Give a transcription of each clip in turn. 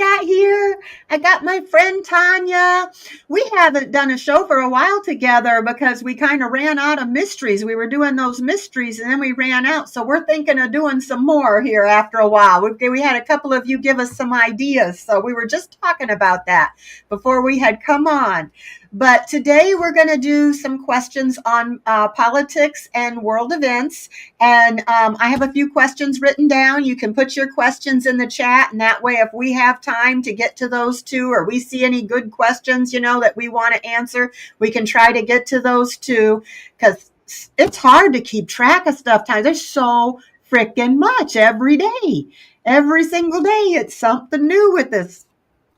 got here? I got my friend Tanya. We haven't done a show for a while together because we kind of ran out of mysteries. We were doing those mysteries and then we ran out. So we're thinking of doing some more here after a while. We had a couple of you give us some ideas. So we were just talking about that before we had come on. But today we're going to do some questions on politics and world events. And I have a few questions written down. You can put your questions in the chat. And that way, if we have time to get to those two, or we see any good questions, that we want to answer, we can try to get to those too. Because it's hard to keep track of stuff. There's so freaking much every day. Every single day, it's something new with this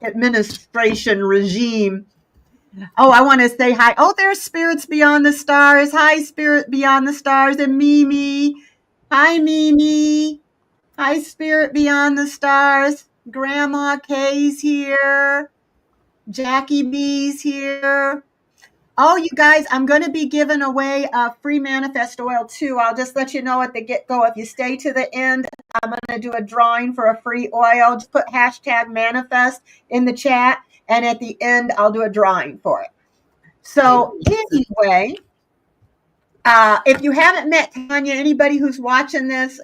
administration regime. Oh, I want to say hi. Oh, there's Spirits Beyond the Stars. Hi, Spirit Beyond the Stars. And Mimi. Hi, Mimi. Hi, Spirit Beyond the Stars. Grandma Kay's here. Jackie B's here. Oh, you guys, I'm going to be giving away a free manifest oil too. I'll just let you know at the get-go. If you stay to the end, I'm going to do a drawing for a free oil. Just put hashtag manifest in the chat. And at the end, I'll do a drawing for it. So anyway, if you haven't met Tanya, anybody who's watching this,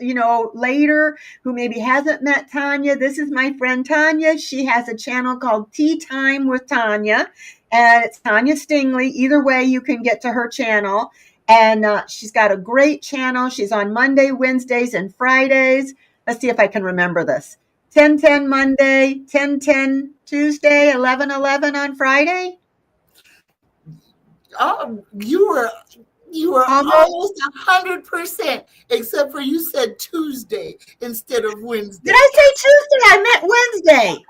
later, who maybe hasn't met Tanya, this is my friend Tanya. She has a channel called Tea Time with Tanya, and it's Tanya Stingley. Either way, you can get to her channel. And she's got a great channel. She's on Monday, Wednesdays, and Fridays. Let's see if I can remember this. 10:10 Monday, 10:10 Tuesday, 11:11 on Friday. Oh, you were almost 100%, except for you said Tuesday instead of Wednesday. Did I say Tuesday? I meant Wednesday.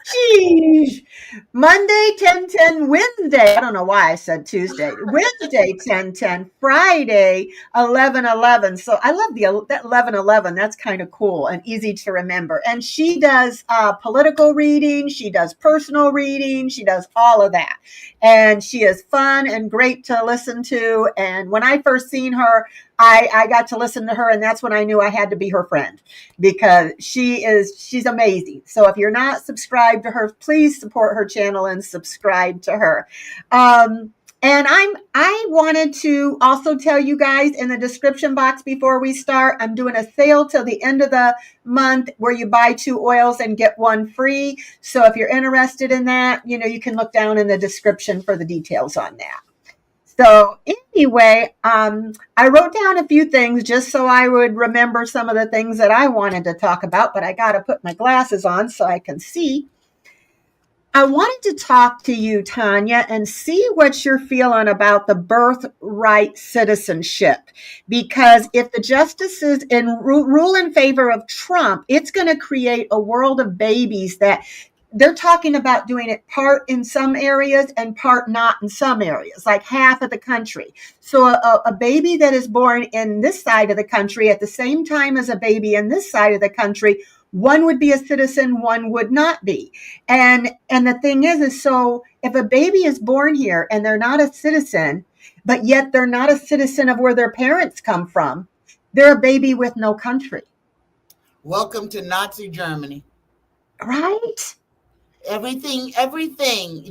Jeez. Monday, 10:10, Wednesday. I don't know why I said Tuesday. Wednesday, 10:10, Friday, 11:11. So I love that 11:11. That's kind of cool and easy to remember. And she does political reading. She does personal reading. She does all of that. And she is fun and great to listen to. And when I first seen her, I got to listen to her, and that's when I knew I had to be her friend, because she's amazing. So if you're not subscribed to her, please support her channel and subscribe to her. And I wanted to also tell you guys in the description box before we start, I'm doing a sale till the end of the month where you buy 2 oils and get 1 free. So if you're interested in that, you can look down in the description for the details on that. So anyway, I wrote down a few things just so I would remember some of the things that I wanted to talk about, but I got to put my glasses on so I can see. I wanted to talk to you, Tanya, and see what you're feeling about the birthright citizenship. Because if the justices rule in favor of Trump, it's going to create a world of babies that they're talking about doing it part in some areas and part not in some areas, like half of the country. So a baby that is born in this side of the country at the same time as a baby in this side of the country, one would be a citizen, one would not be. And the thing is so if a baby is born here and they're not a citizen, but yet they're not a citizen of where their parents come from, they're a baby with no country. Welcome to Nazi Germany. Right? Everything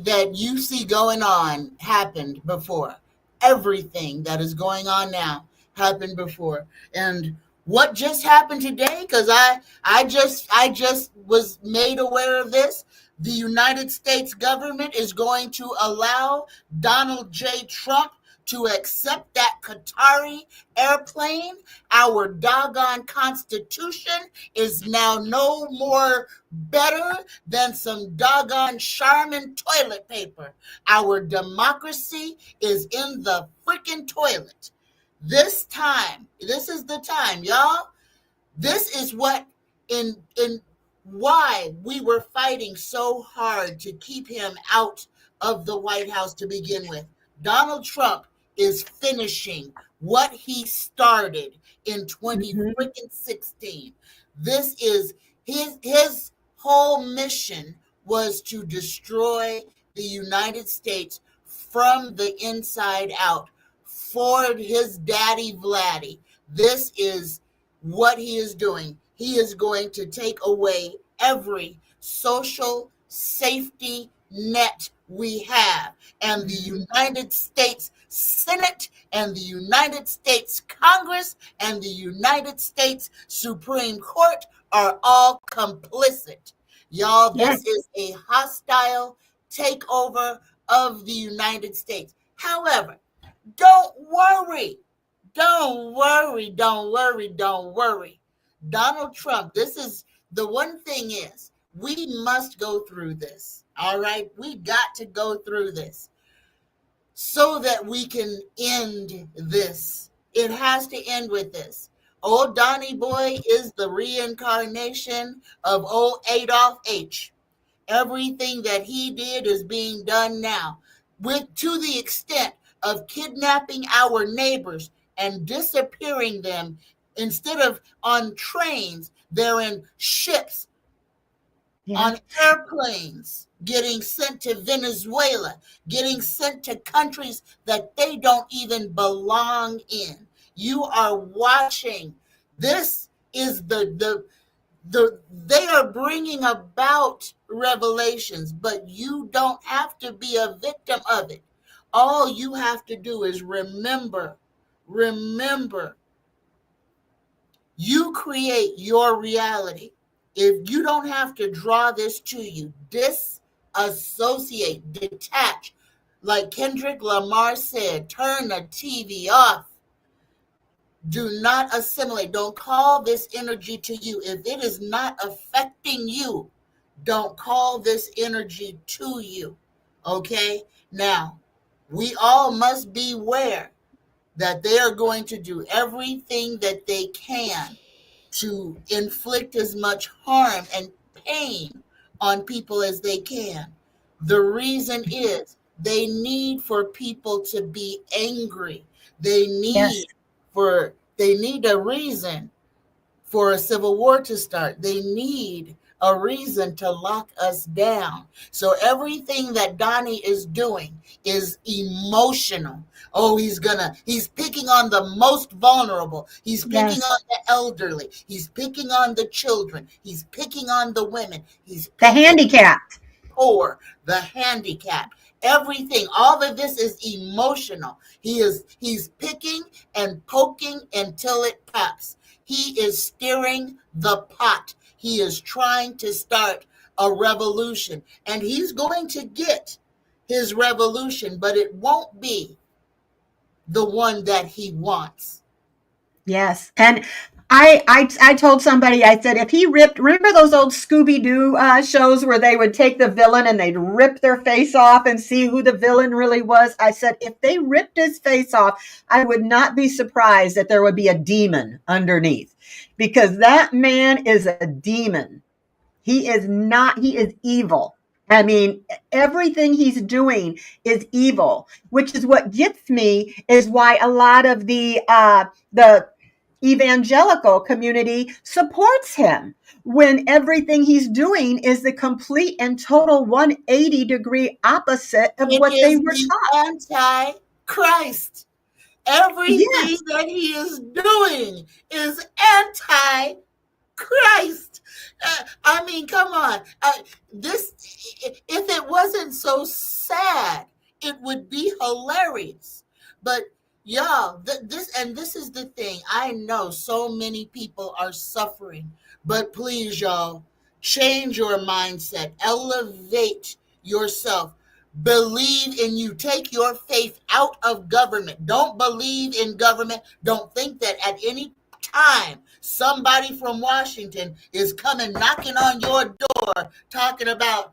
that you see going on happened before. Everything that is going on now happened before. And what just happened today, because I just was made aware of this, the United States government is going to allow Donald J. Trump to accept that Qatari airplane. Our doggone Constitution is now no more better than some doggone Charmin toilet paper. Our democracy is in the freaking toilet. This is the time, y'all. This is what in why we were fighting so hard to keep him out of the White House to begin with. Donald Trump is finishing what he started in 2016. This is his whole mission was to destroy the United States from the inside out for his daddy Vladdy. This is what he is doing. He is going to take away every social safety net we have. And the United States Senate and the United States Congress and the United States Supreme Court are all complicit. Y'all, Yes. this is a hostile takeover of the United States. However, don't worry. Don't worry. Don't worry. Don't worry. Donald Trump, this is the one thing is we must go through this. All right. We got to go through this so that we can end this. It has to end with this. Old Donnie Boy is the reincarnation of old Adolf H. Everything that he did is being done now, with to the extent of kidnapping our neighbors and disappearing them. Instead of on trains, they're in ships, on airplanes, getting sent to Venezuela, getting sent to countries that they don't even belong in. You are watching. This is they are bringing about revelations, but you don't have to be a victim of it. All you have to do is remember, you create your reality. If you don't have to draw this to you, disassociate, detach. Like Kendrick Lamar said, turn the TV off. Do not assimilate. Don't call this energy to you. If it is not affecting you, don't call this energy to you. Okay? Now, we all must beware that they are going to do everything that they can to inflict as much harm and pain on people as they can. The reason is they need for people to be angry. They Yes. need they need a reason for a civil war to start. They need a reason to lock us down. So everything that Donnie is doing is emotional. Oh, he's picking on the most vulnerable. He's picking Yes. on the elderly. He's picking on the children. He's picking on the women. He's The picking handicapped. poor, the handicapped, everything. All of this is emotional. He's picking and poking until it pops. He is stirring the pot. He is trying to start a revolution, and he's going to get his revolution, but it won't be the one that he wants. Yes. And I told somebody, I said, if he ripped, remember those old Scooby Doo shows where they would take the villain and they'd rip their face off and see who the villain really was? I said, if they ripped his face off, I would not be surprised that there would be a demon underneath, because that man is a demon. He is not, he is evil. I mean, everything he's doing is evil, which is what gets me, is why a lot of the evangelical community supports him, when everything he's doing is the complete and total 180-degree opposite of It what they is were the taught. anti-Christ. Everything Yes, that he is doing is anti-Christ. I mean, come on. This, if it wasn't so sad, it would be hilarious. But y'all, this is the thing. I know so many people are suffering, but please, y'all, change your mindset. Elevate yourself. Believe in you. Take your faith out of government. Don't believe in government. Don't think that at any time somebody from Washington is coming knocking on your door talking about,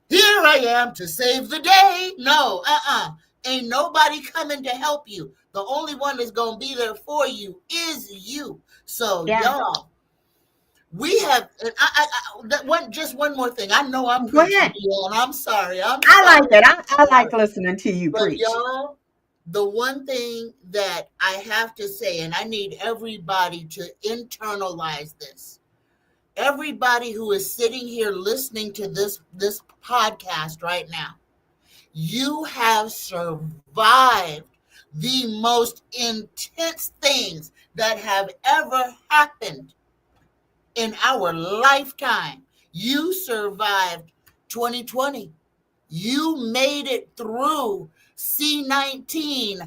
here I am to save the day. No, ain't nobody coming to help you. The only one that's going to be there for you is you. So yeah. y'all, we have, and just one more thing. I know I'm Go preaching ahead. to you, and I'm sorry. I'm I sorry. like it. I I'm like sorry. listening to you But preach. y'all, the one thing that I have to say, and I need everybody to internalize this. Everybody who is sitting here listening to this podcast right now, you have survived the most intense things that have ever happened in our lifetime. You survived 2020. You made it through C19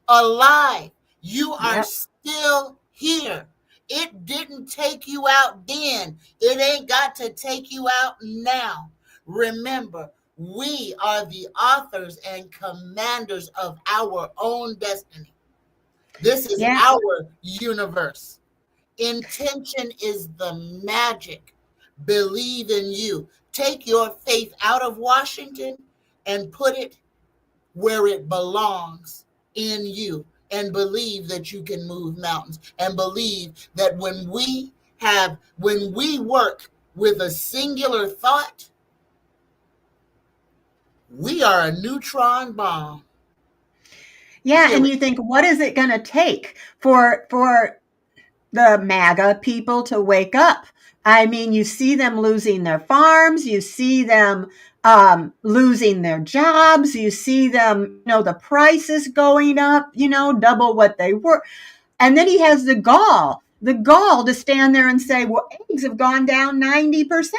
alive. You are Yep. still here. It didn't take you out then. It ain't got to take you out now. Remember, we are the authors and commanders of our own destiny. This is Yeah. our universe. Intention is the magic. Believe in you. Take your faith out of Washington and put it where it belongs, in you, and believe that you can move mountains, and believe that when we work with a singular thought, we are a neutron bomb. Yeah, and Period. you think, what is it going to take for the MAGA people to wake up? I mean, you see them losing their farms, you see them losing their jobs, you see them, the prices going up, double what they were. And then he has the gall to stand there and say, well, eggs have gone down 90%.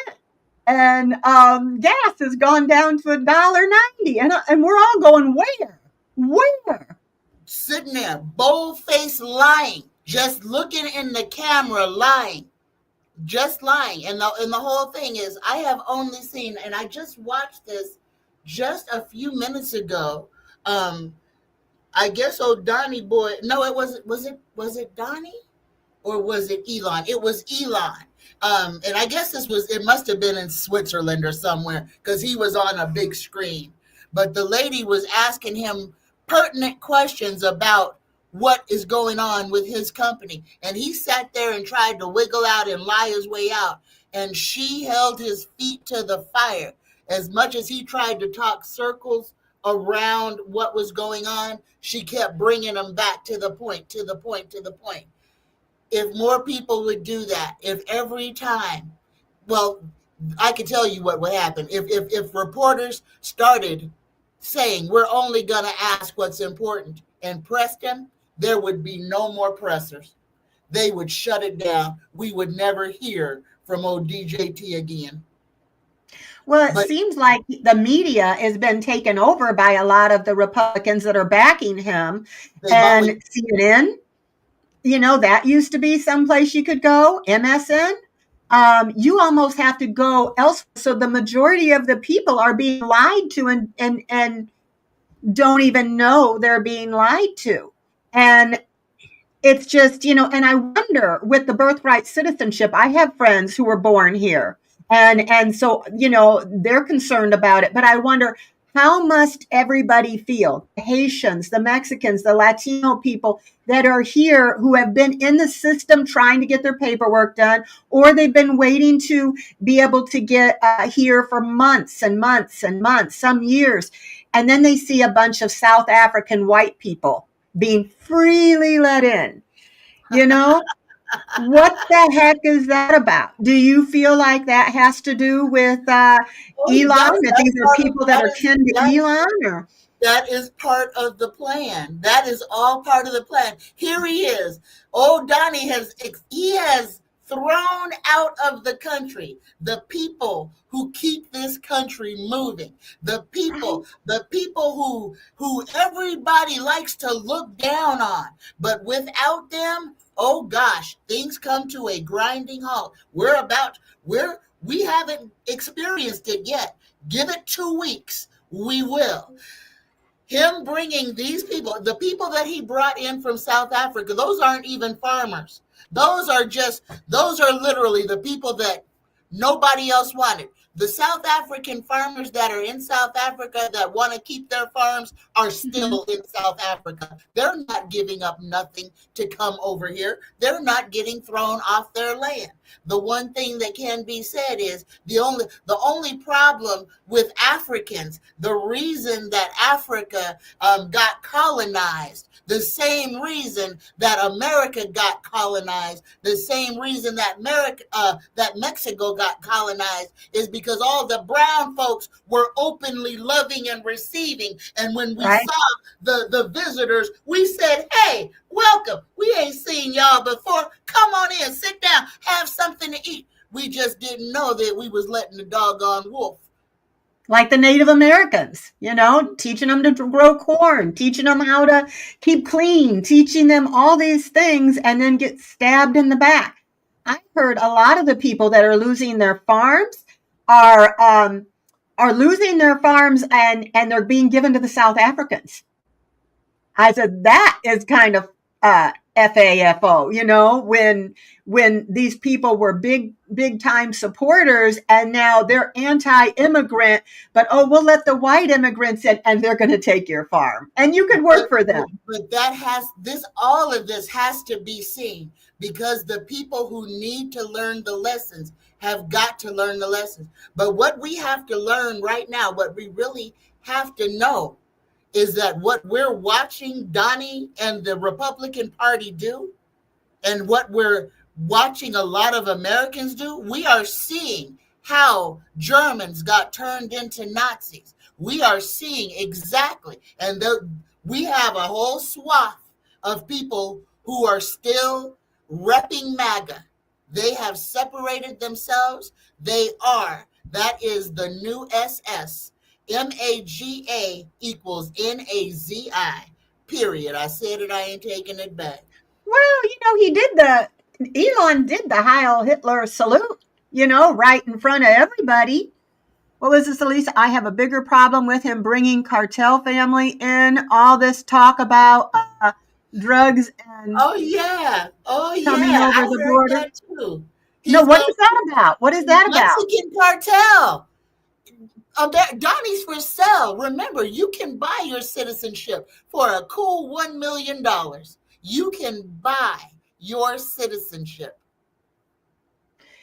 And gas has gone down to $1.90. And we're all going, where? Where? Sitting there, bold-faced lying, just looking in the camera, lying. Just lying. And the whole thing is, I have only seen, and I just watched this just a few minutes ago. I guess old Donnie boy. No, was it Donnie or was it Elon? It was Elon. And I guess it must have been in Switzerland or somewhere, because he was on a big screen. But the lady was asking him pertinent questions about what is going on with his company. And he sat there and tried to wiggle out and lie his way out. And she held his feet to the fire. As much as he tried to talk circles around what was going on, she kept bringing him back to the point, to the point, to the point. If more people would do that, if every time, well, I can tell you what would happen. If reporters started saying, we're only going to ask what's important, and pressed them, there would be no more pressers. They would shut it down. We would never hear from old DJT again. Well, it But seems like the media has been taken over by a lot of the Republicans that are backing him. they've always, And CNN, that used to be someplace you could go, MSN. You almost have to go elsewhere. So the majority of the people are being lied to and don't even know they're being lied to. And it's just, and I wonder, with the birthright citizenship, I have friends who were born here. And so, they're concerned about it. But I wonder, how must everybody feel? The Haitians, the Mexicans, the Latino people that are here, who have been in the system trying to get their paperwork done, or they've been waiting to be able to get here for months and months and months, some years. And then they see a bunch of South African white people being freely let in. What the heck is that about? Do you feel like that has to do with Elon? That these are people that are kin to Elon? Or that is part of the plan. That is all part of the plan. Here he is. Old Donnie has thrown out of the country the people who keep this country moving. The people who everybody likes to look down on. But without them, oh gosh, things come to a grinding halt. We haven't experienced it yet. Give it 2 weeks. We will. Him bringing these people, the people that he brought in from South Africa, those aren't even farmers. Those are literally the people that nobody else wanted. The South African farmers that are in South Africa that want to keep their farms are still in South Africa. They're not giving up nothing to come over here. They're not getting thrown off their land. The one thing that can be said is the only problem with Africans, the reason that Africa got colonized, the same reason that America got colonized, the same reason that Mexico got colonized, is because all the brown folks were openly loving and receiving. And when we saw the visitors, we said, hey, welcome. We ain't seen y'all before. Come on in, sit down, have something to eat. We just didn't know that we was letting the doggone wolf. Like the Native Americans, teaching them to grow corn, teaching them how to keep clean, teaching them all these things, and then get stabbed in the back. I've heard a lot of the people that are losing their farms are losing their farms, and they're being given to the South Africans. I said that is kind of FAFO, when these people were big time supporters, and now they're anti-immigrant, but we'll let the white immigrants in, and they're going to take your farm, and you could work for them. But all of this has to be seen, because the people who need to learn the lessons have got to learn the lessons. But what we have to learn right now, what we really have to know, is that what we're watching Donnie and the Republican Party do, and what we're watching a lot of Americans do, we are seeing how Germans got turned into Nazis. We are seeing exactly, and we have a whole swath of people who are still repping MAGA. They have separated themselves. That is the new SS. MAGA equals NAZI, period. I said it, I ain't taking it back. Well, Elon did the Heil Hitler salute, right in front of everybody. What was this, Elisa? I have a bigger problem with him bringing cartel family in, all this talk about drugs and coming over the border. That too. What is that about? What is that about? Mexican cartel. Donnie's for sale. Remember, you can buy your citizenship for a cool $1 million. You can buy your citizenship.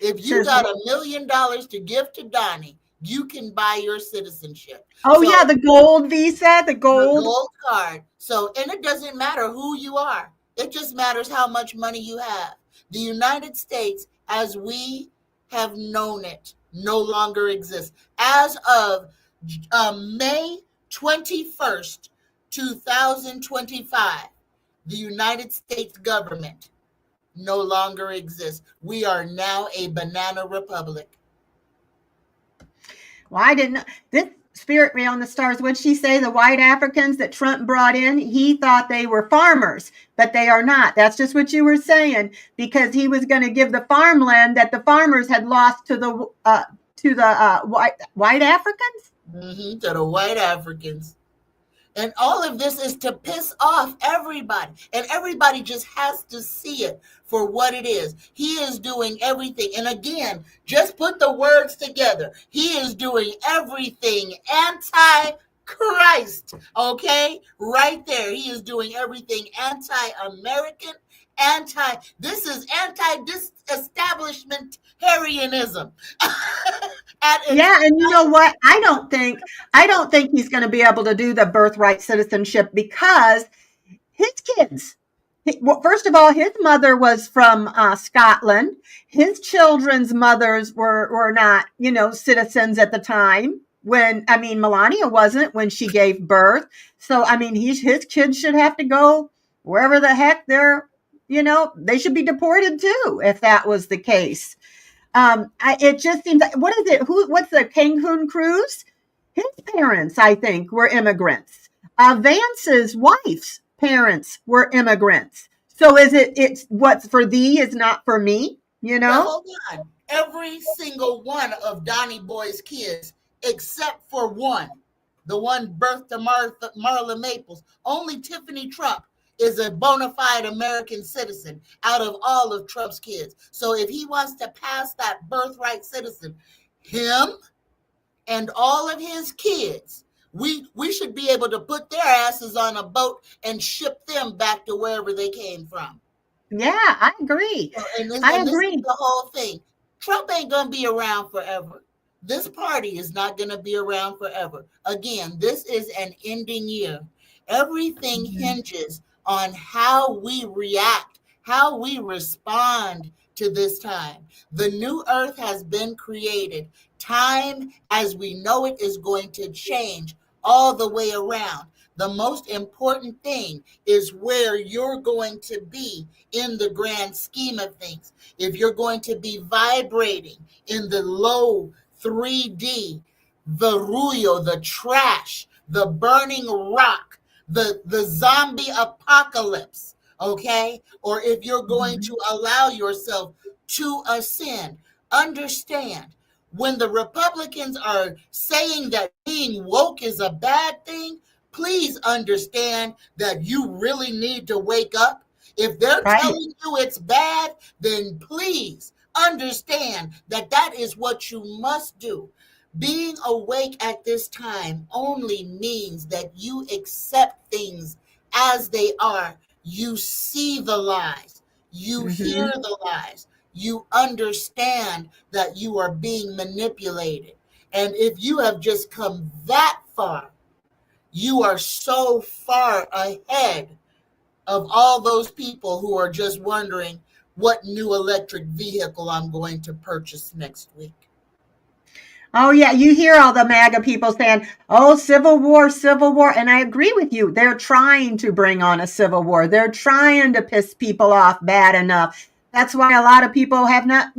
If you got $1 million to give to Donnie, you can buy your citizenship. The gold visa, the gold card. And it doesn't matter who you are. It just matters how much money you have. The United States, as we have known it, no longer exists. As of May 21st, 2025, the United States government no longer exists. We are now a banana republic. Well, I didn't know. This spirit beyond the stars, what'd she say? The white Africans that Trump brought in, he thought they were farmers, but they are not. That's just what you were saying, because he was going to give the farmland that the farmers had lost to the white Africans. Mm-hmm, to the white Africans. And all of this is to piss off everybody. And everybody just has to see it for what it is. He is doing everything. And again, just put the words together. He is doing everything anti-Christ. Okay? Right there. He is doing everything anti-American, this is anti-disestablishmentarianism. Yeah, and you know what? I don't think he's going to be able to do the birthright citizenship, because his kids, first of all, his mother was from Scotland. His children's mothers were not, citizens at the time Melania wasn't when she gave birth. So, his kids should have to go wherever the heck they're, they should be deported too, if that was the case. It just seems like, what's the Cancun cruise? His parents, I think, were immigrants. Vance's wife's parents were immigrants. So it's what's for thee is not for me, Well, hold on. Every single one of Donnie Boy's kids, except for one, the one birthed to Marla Maples, only Tiffany Trump is a bona fide American citizen out of all of Trump's kids. So if he wants to pass that birthright citizen, him and all of his kids, we should be able to put their asses on a boat and ship them back to wherever they came from. Yeah, I agree. I agree. This is the whole thing. Trump ain't going to be around forever. This party is not going to be around forever. Again, this is an ending year. Everything hinges on how we react, how we respond to this time. The new earth has been created. Time as we know it is going to change all the way around. The most important thing is where you're going to be in the grand scheme of things. If you're going to be vibrating in the low 3D, the ruyo, the trash, the burning rock, the zombie apocalypse, okay? Or if you're going to allow yourself to ascend, understand when the Republicans are saying that being woke is a bad thing, please understand that you really need to wake up. If they're Right. telling you it's bad, then please understand that that is what you must do. Being awake at this time only means that you accept things as they are. You see the lies, you hear the lies, you understand that you are being manipulated. And if you have just come that far, you are so far ahead of all those people who are just wondering what new electric vehicle I'm going to purchase next week. Oh, yeah. You hear all the MAGA people saying, oh, civil war, civil war. And I agree with you. They're trying to bring on a civil war. They're trying to piss people off bad enough. That's why a lot of people have not,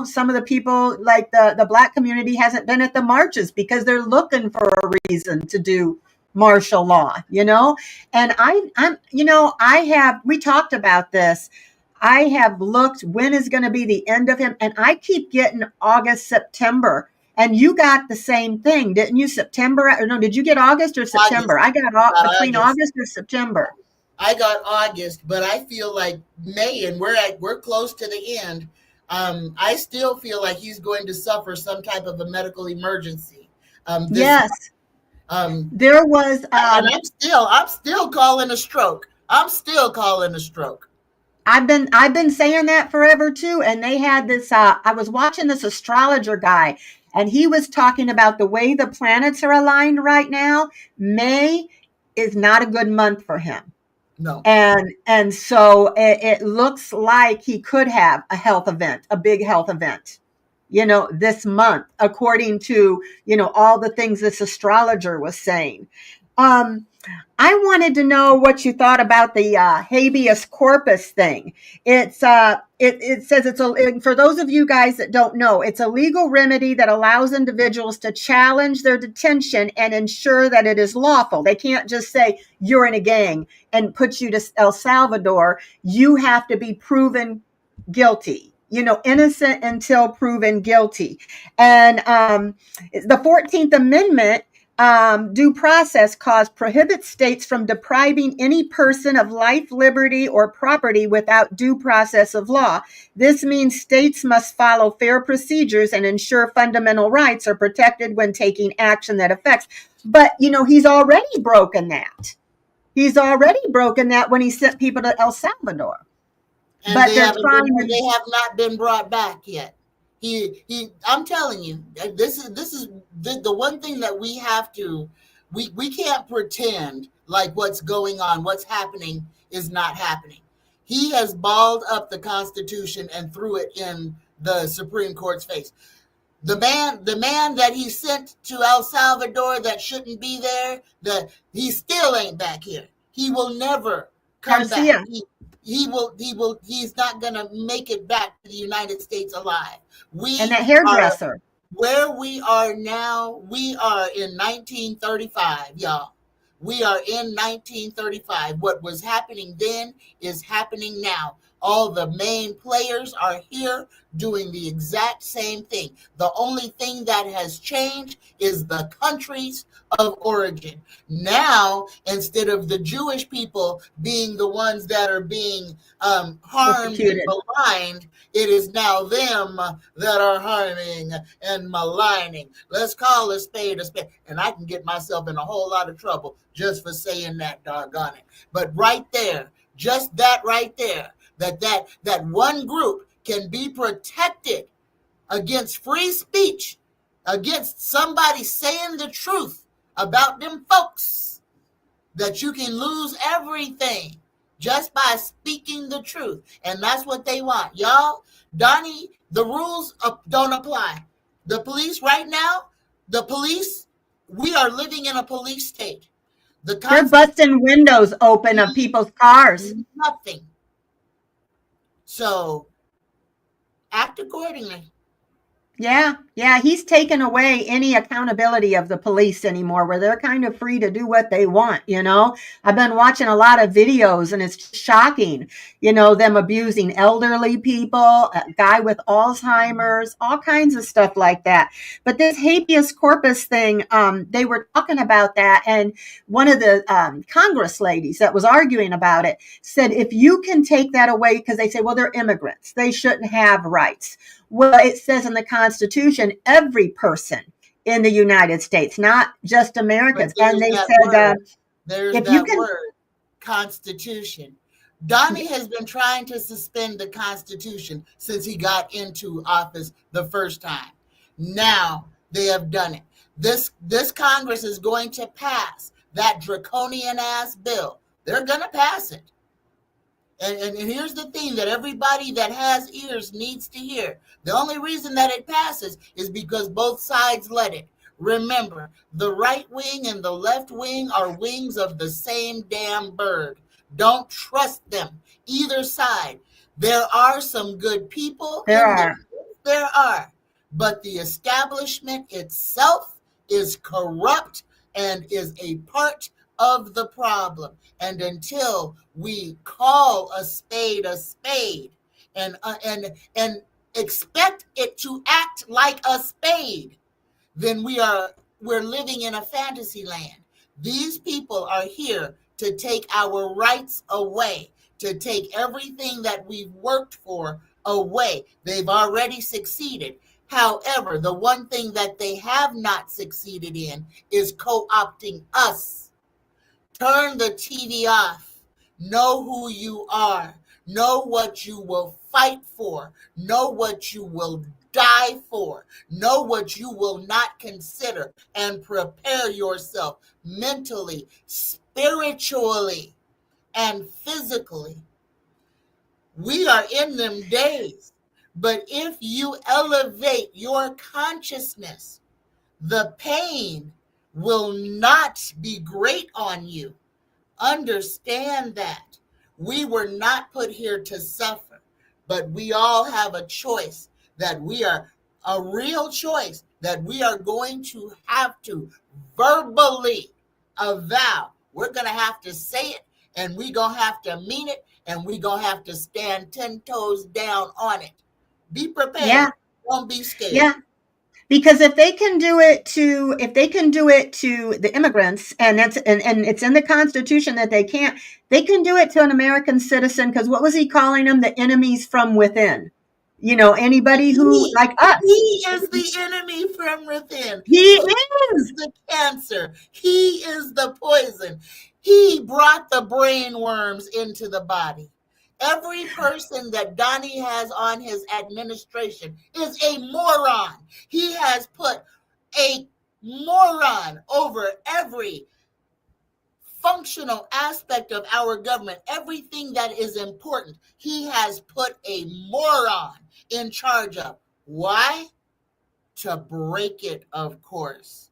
some of the people like the Black community hasn't been at the marches because they're looking for a reason to do martial law, And we talked about this. I have looked, when is going to be the end of him? And I keep getting August, September. And you got the same thing, didn't you? September? Or no, did you get August or September? August. I got between August or September. I got August, but I feel like May, and we're close to the end. I still feel like he's going to suffer some type of a medical emergency. Yes. There was, and I'm still calling a stroke. I'm still calling a stroke. I've been saying that forever too. And they had this. I was watching this astrologer guy, and he was talking about the way the planets are aligned right now. May is not a good month for him. No. And so it looks like he could have a health event, a big health event, this month, according to, all the things this astrologer was saying. I wanted to know what you thought about the habeas corpus thing. It says for those of you guys that don't know, it's a legal remedy that allows individuals to challenge their detention and ensure that it is lawful. They can't just say you're in a gang and put you to El Salvador. You have to be proven guilty. Innocent until proven guilty. And the 14th Amendment due process clause prohibits states from depriving any person of life, liberty, or property without due process of law. This means states must follow fair procedures and ensure fundamental rights are protected when taking action that affects. But, he's already broken that. He's already broken that when he sent people to El Salvador. And but they have not been brought back yet. I'm telling you, this is the one thing that we have to, we can't pretend like what's going on, what's happening is not happening. He has balled up the Constitution and threw it in the Supreme Court's face. The man that he sent to El Salvador that shouldn't be there, that he still ain't back here. He will never come back. He's not going to make it back to the United States alive. And that hairdresser. Where we are now, we are in 1935, y'all. We are in 1935. What was happening then is happening now. All the main players are here doing the exact same thing. The only thing that has changed is the countries of origin. Now, instead of the Jewish people being the ones that are being harmed and maligned, it is now them that are harming and maligning. Let's call a spade a spade. And I can get myself in a whole lot of trouble just for saying that, doggone it. But right there, just that right there, that one group can be protected against free speech, against somebody saying the truth about them folks, that you can lose everything just by speaking the truth. And that's what they want. Y'all, Donnie, the rules don't apply. The police right now, we are living in a police state. The They're Constitution busting windows open of people's cars. means nothing. So act accordingly. Yeah, he's taken away any accountability of the police anymore, where they're kind of free to do what they want, you know. I've been watching a lot of videos and it's shocking, you know, them abusing elderly people, a guy with Alzheimer's, all kinds of stuff like that. But this habeas corpus thing, they were talking about that, and one of the Congress ladies that was arguing about it said, if you can take that away, because they say, well, they're immigrants, they shouldn't have rights. Well, it says in the Constitution, every person in the United States, not just But Americans. And there's they that said, word. There's if you that can, word, Constitution. Donnie has been trying to suspend the Constitution since he got into office the first time. Now they have done it. This Congress is going to pass that draconian ass bill. They're going to pass it. And here's the thing that everybody that has ears needs to hear. The only reason that it passes is because both sides let it. Remember, the right wing and the left wing are wings of the same damn bird. Don't trust them, either side. There are some good people there in there. are. There are. But the establishment itself is corrupt and is a part of the problem. And until we call a spade and expect it to act like a spade, then we're living in a fantasy land. These people are here to take our rights away, to take everything that we've worked for away. They've already succeeded. However, the one thing that they have not succeeded in is co-opting us. Turn the TV off. Know who you are. Know what you will fight for. Know what you will die for. Know what you will not consider, and prepare yourself mentally, spiritually, and physically. We are in them days. But if you elevate your consciousness, the pain will not be great on you. Understand that. We were not put here to suffer, but we all have a choice, that we are a real choice, that we are going to have to verbally avow. We're going to have to say it, and we're going to have to mean it, and we're going to have to stand 10 toes down on it. Be prepared. Yeah. Don't be scared. Yeah. Because if they can do it to the immigrants, and it's in the Constitution that they can't, they can do it to an American citizen. Because what was he calling them? The enemies from within. You know, anybody who, like us. He is the enemy from within. He He is the cancer. He is the poison. He brought the brain worms into the body. Every person that Donnie has on his administration is a moron. He has put a moron over every functional aspect of our government. Everything that is important, he has put a moron in charge of. Why? To break it, of course.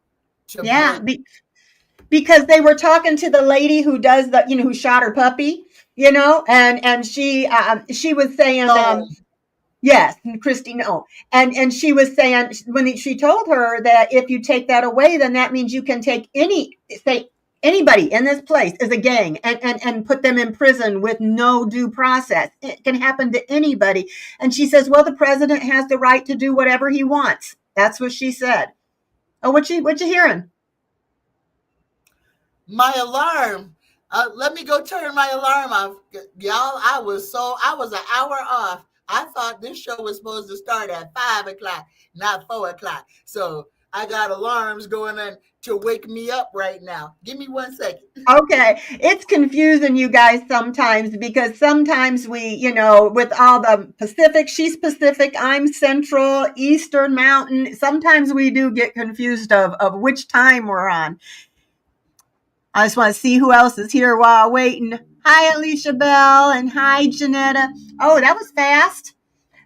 Because they were talking to the lady who does the, who shot her puppy, and she was saying, yes, Christy, no. And she was saying, when she told her that if you take that away, then that means you can take anybody in this place is a gang and put them in prison with no due process. It can happen to anybody. And she says, well, the president has the right to do whatever he wants. That's what she said. Oh, what you hearing? My alarm. Let me go turn my alarm off. Y'all, I was an hour off. I thought this show was supposed to start at 5 o'clock, not 4 o'clock. So I got alarms going on to wake me up right now. Give me 1 second. Okay. It's confusing you guys sometimes, because sometimes we, with all the Pacific, she's Pacific, I'm Central, Eastern Mountain. Sometimes we do get confused of which time we're on. I just want to see who else is here while waiting. Hi, Alicia Bell, and hi, Janetta. Oh, that was fast.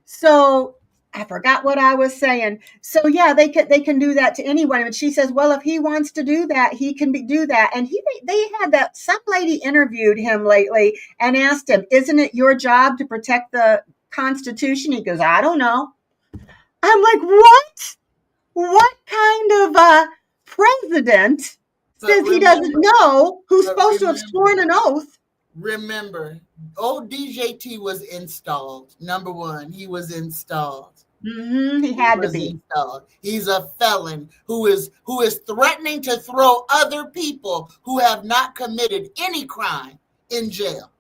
So I forgot what I was saying. So yeah, they can do that to anyone. And she says, well, if he wants to do that, he can do that. And they had that, some lady interviewed him lately and asked him, isn't it your job to protect the Constitution? He goes, I don't know. I'm like, what? What kind of president But says he doesn't know who's supposed to have sworn an oath? Remember, old DJT was installed. Number one, he was installed. He had to be. Installed. He's a felon who is threatening to throw other people who have not committed any crime in jail.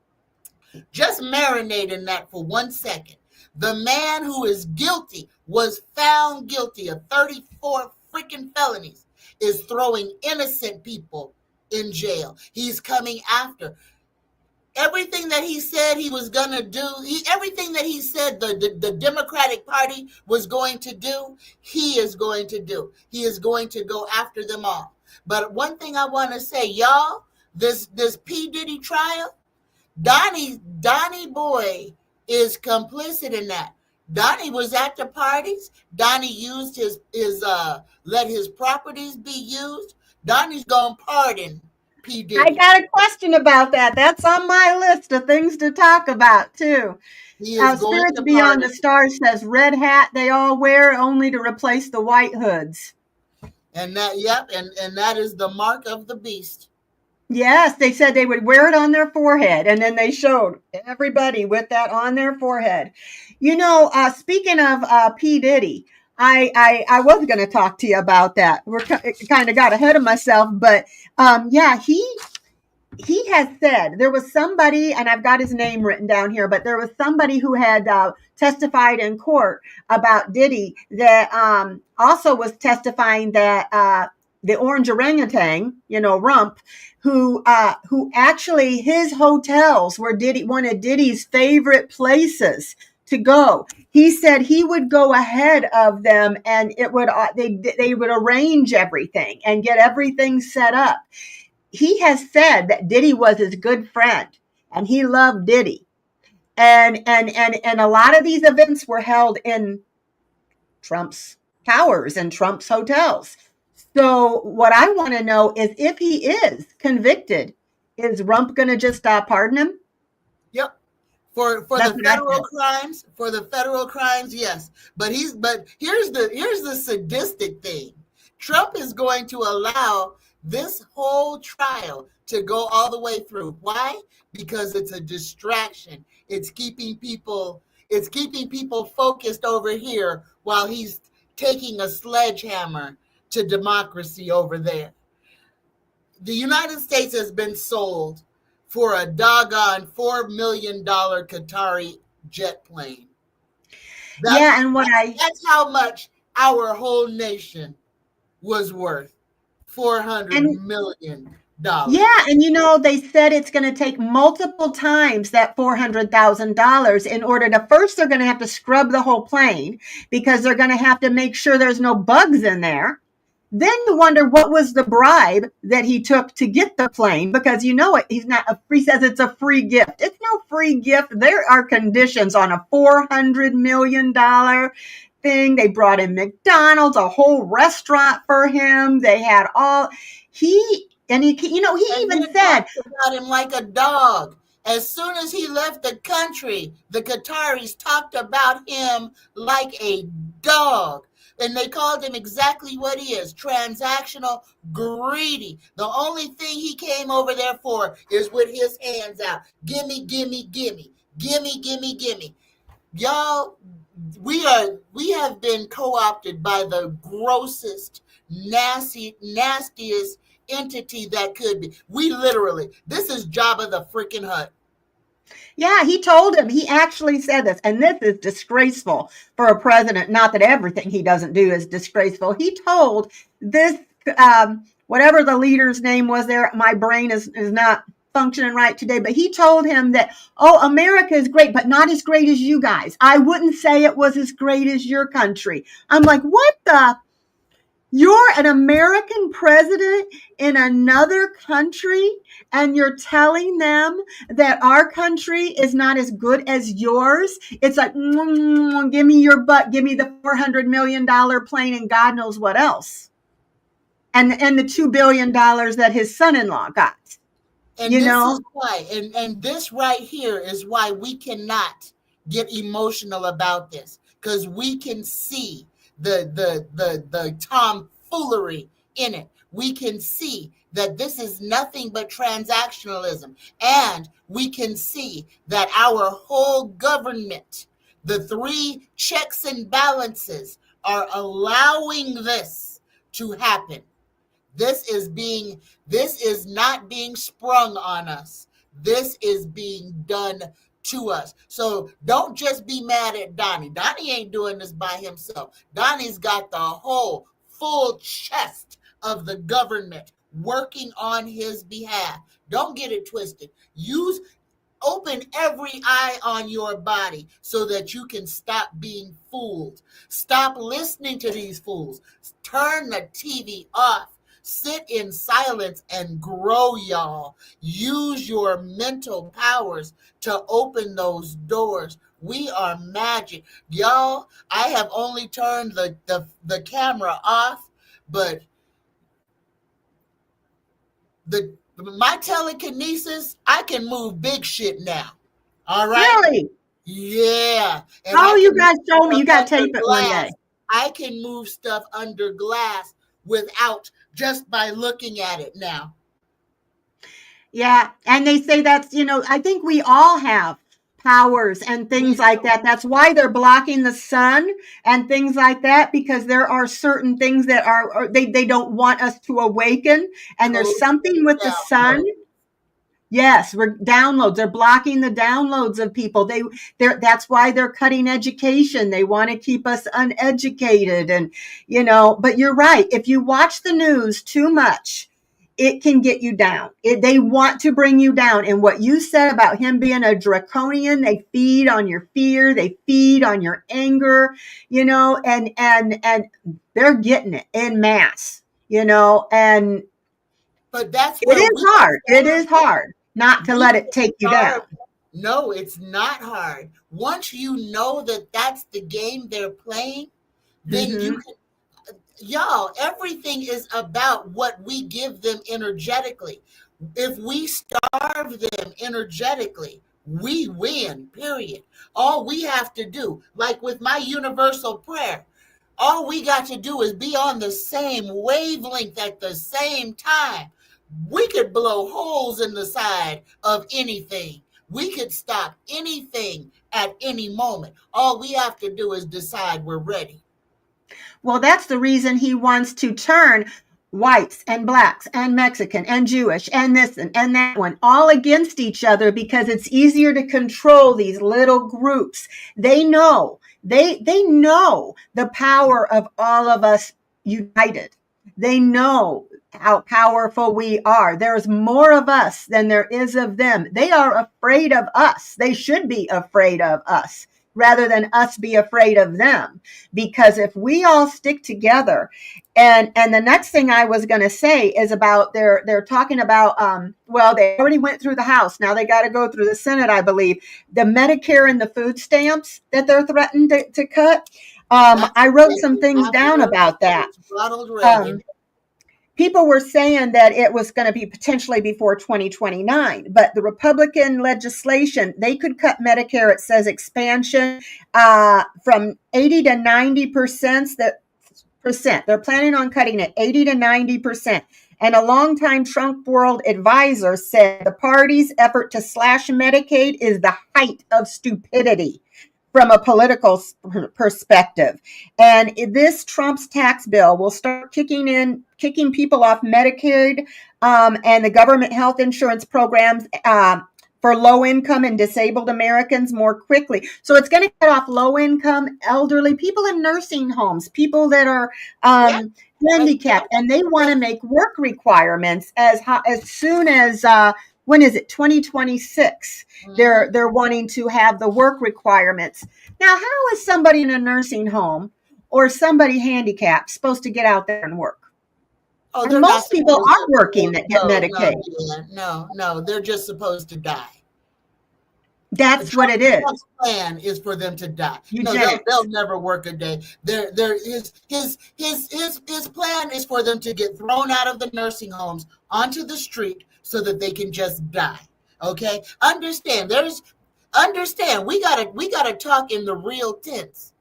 Just marinate in that for 1 second. The man who is guilty, was found guilty of 34 freaking felonies, is throwing innocent people in jail. He's coming after. Everything that he said he was going to do, everything that he said the Democratic Party was going to do, he is going to do. He is going to go after them all. But one thing I want to say, y'all, this P. Diddy trial, Donnie Boy is complicit in that. Donnie was at the parties. Donnie used his let his properties be used. Donnie's going to pardon P. Diddy. I got a question about that. That's on my list of things to talk about too. Spirits Beyond the Stars says red hat they all wear only to replace the white hoods. And that, yep, and that is the mark of the beast. Yes, they said they would wear it on their forehead, and then they showed everybody with that on their forehead. You know, speaking of P. Diddy, I was going to talk to you about that. We're kind of got ahead of myself, but yeah, he has said there was somebody, and I've got his name written down here, but there was somebody who had testified in court about Diddy that also was testifying that the orange orangutan, you know, Rump, who actually his hotels were one of Diddy's favorite places to go. He said he would go ahead of them, and it would they would arrange everything and get everything set up. He has said that Diddy was his good friend, and he loved Diddy, and a lot of these events were held in Trump's towers and Trump's hotels. So what I want to know is if he is convicted, is Rump going to just pardon him? Yep. For the federal crimes, yes. But here's the sadistic thing. Trump is going to allow this whole trial to go all the way through. Why? Because it's a distraction. It's keeping people focused over here while he's taking a sledgehammer to democracy over there. The United States has been sold for a doggone $4 million Qatari jet plane. That's how much our whole nation was worth. $400 million. Yeah, and you know, they said it's going to take multiple times that $400,000 in order to, first they're going to have to scrub the whole plane because they're going to have to make sure there's no bugs in there. Then you wonder what was the bribe that he took to get the plane, because you know it, he says it's a free gift. It's no free gift. There are conditions on a $400 million thing. They brought in McDonald's, a whole restaurant for him. They had he even said about him like a dog. As soon as he left the country, the Qataris talked about him like a dog. And they called him exactly what he is, transactional, greedy. The only thing he came over there for is with his hands out. Gimme, gimme, gimme, gimme, gimme, gimme. Y'all, we have been co-opted by the grossest, nastiest entity that could be. This is Jabba the freaking Hutt. Yeah, he told him. He actually said this, and this is disgraceful for a president. Not that everything he doesn't do is disgraceful. He told this, whatever the leader's name was there, my brain is not functioning right today, but he told him that, America is great, but not as great as you guys. I wouldn't say it was as great as your country. I'm like, what the? You're an American president in another country, and you're telling them that our country is not as good as yours. It's like, give me your butt, give me the $400 million plane and God knows what else. And the $2 billion that his son-in-law got. And this is why, and this right here is why we cannot get emotional about this, because we can see the tomfoolery in it. We can see that this is nothing but transactionalism, and we can see that our whole government, the three checks and balances, are allowing this to happen. This is not being sprung on us. This is being done to us. So don't just be mad at Donnie. Donnie ain't doing this by himself. Donnie's got the whole full chest of the government working on his behalf. Don't get it twisted. Open every eye on your body so that you can stop being fooled. Stop listening to these fools. Turn the TV off. Sit in silence and grow, y'all. Use your mental powers to open those doors. We are magic. Y'all, I have only turned the camera off, but my telekinesis, I can move big shit now. All right? Really? Yeah. And you guys show me. You got to tape it one day. I can move stuff under glass without, just by looking at it now. Yeah. And they say that's, I think we all have powers and things like that. That's why they're blocking the sun and things like that, because there are certain things that they don't want us to awaken. And there's something with the sun. Yes, we're downloads. They're blocking the downloads of people. That's why they're cutting education. They want to keep us uneducated. And, but you're right. If you watch the news too much, it can get you down. They want to bring you down. And what you said about him being a draconian, they feed on your fear. They feed on your anger, and they're getting it en masse, and but that's it is hard. It is hard not to let it take you down. No, it's not hard. Once you know that that's the game they're playing, then you can, y'all, everything is about what we give them energetically. If we starve them energetically, we win, period. All we have to do, like with my universal prayer, all we got to do is be on the same wavelength at the same time. We could blow holes in the side of anything. We could stop anything at any moment. All we have to do is decide we're ready. Well, that's the reason he wants to turn whites and blacks and Mexican and Jewish and this and that one all against each other, because it's easier to control these little groups. They know the power of all of us united. They know how powerful we are. There's more of us than there is of them. They are afraid of us. They should be afraid of us rather than us be afraid of them. Because if we all stick together, and the next thing I was going to say is about they're talking about, they already went through the House. Now they got to go through the Senate, I believe. The Medicare and the food stamps that they're threatened to cut. I wrote some things down about that. People were saying that it was going to be potentially before 2029, but the Republican legislation, they could cut Medicare. It says expansion from 80 to 90%. They're planning on cutting it 80 to 90%. And a longtime Trump world advisor said the party's effort to slash Medicaid is the height of stupidity from a political perspective. And this Trump's tax bill will start kicking people off Medicaid and the government health insurance programs for low income and disabled Americans more quickly. So it's going to cut off low income, elderly, people in nursing homes, people that are handicapped, and they want to make work requirements as soon as when is it? 2026. They're wanting to have the work requirements. Now, how is somebody in a nursing home or somebody handicapped supposed to get out there and work? Oh, And they're not most people supposed are to. working that get No, no, Medicaid. Deann, no. They're just supposed to die. That's what it is. Trump's plan is for them to die. No, they'll Eugenics. never work a day. His plan is for them to get thrown out of the nursing homes onto the street so that they can just die. Okay, understand. We gotta talk in the real tense.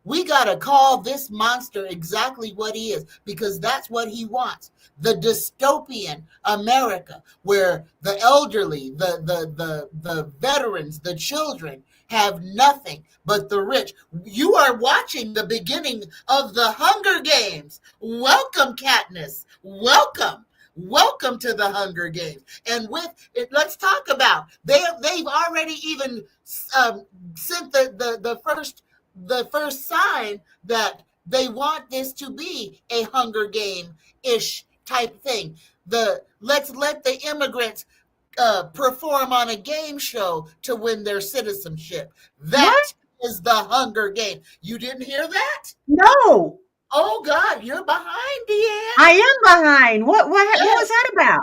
We got to call this monster exactly what he is, because that's what he wants. The dystopian America, where the elderly, the veterans, the children have nothing but the rich. You are watching the beginning of the Hunger Games. Welcome, Katniss. Welcome. Welcome to the Hunger Games. And with it, let's talk about they've already even sent the first sign that they want this to be a Hunger Game-ish type thing. Let's let the immigrants perform on a game show to win their citizenship. That What? is the Hunger Game. You didn't hear that? No. Oh God, you're behind, Deann. I am behind. What was Yes, that about?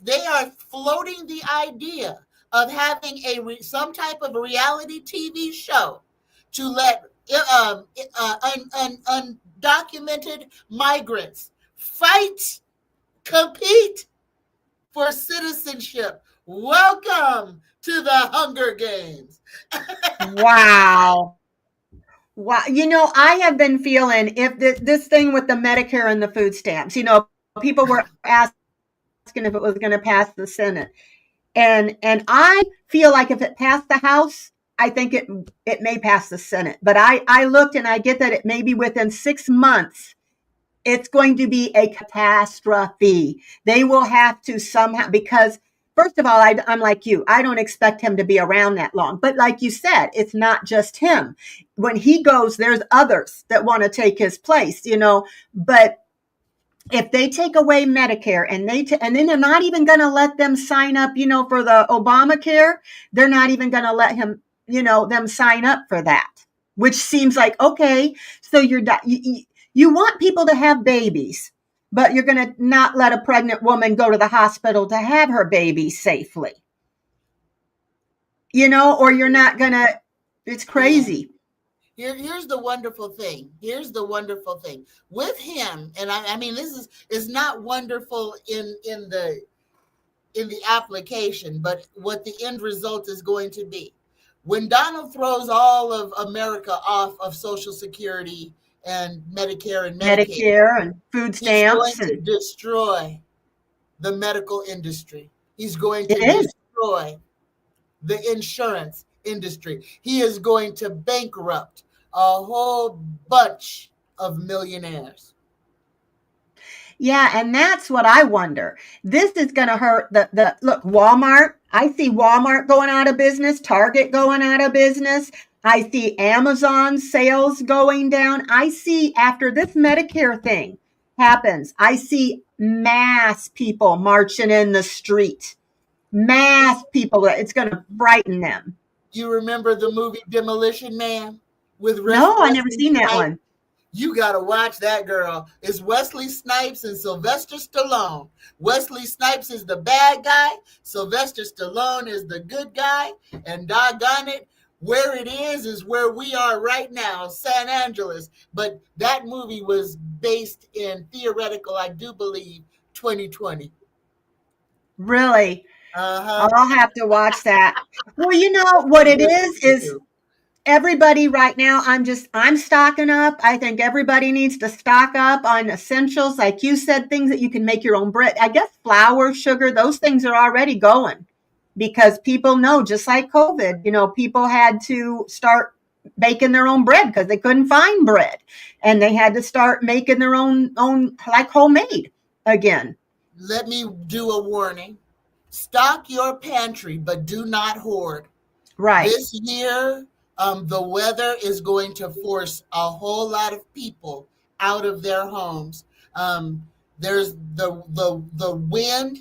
they are floating the idea of having some type of reality TV show to let undocumented migrants fight, compete for citizenship. Welcome to the Hunger Games. Wow. Wow. I have been feeling if this thing with the Medicare and the food stamps, people were asking if it was going to pass the Senate. And I feel like if it passed the House, I think it may pass the Senate. But I looked and I get that it may be within 6 months. It's going to be a catastrophe. They will have to somehow, because first of all, I'm like you. I don't expect him to be around that long. But like you said, it's not just him. When he goes, there's others that want to take his place, But if they take away Medicare and then they're not even going to let them sign up, for the Obamacare, they're not even going to let him, them sign up for that, which seems like, okay, so you want people to have babies, but you're going to not let a pregnant woman go to the hospital to have her baby safely, or you're not going to, it's crazy. Here's the wonderful thing. With him, and I mean, this is not wonderful in the application, but what the end result is going to be. When Donald throws all of America off of Social Security and Medicare and Medicaid, Medicare and food he's going stamps, to and destroy the medical industry. He's going it to is. destroy the insurance industry. He is going to bankrupt a whole bunch of millionaires. Yeah, and that's what I wonder. This is going to hurt the look, Walmart. I see Walmart going out of business, Target going out of business. I see Amazon sales going down. I see after this Medicare thing happens, I see mass people marching in the street. Mass people. It's going to frighten them. You remember the movie Demolition Man with No, I never Wesley seen that Snipes? one. You got to watch that, girl. It's Wesley Snipes and Sylvester Stallone. Wesley Snipes is the bad guy. Sylvester Stallone is the good guy. And doggone it, where it is where we are right now, San Angeles. But that movie was based in theoretical, I do believe, 2020. Really? Uh-huh. I'll have to watch that. Well, you know what it is everybody right now, I'm stocking up. I think everybody needs to stock up on essentials, like you said, things that you can make your own bread. I guess flour, sugar, those things are already going because people know, just like COVID, people had to start baking their own bread because they couldn't find bread, and they had to start making their own like homemade again. Let me do a warning. Stock your pantry, but do not hoard. Right. This year, the weather is going to force a whole lot of people out of their homes. There's the wind.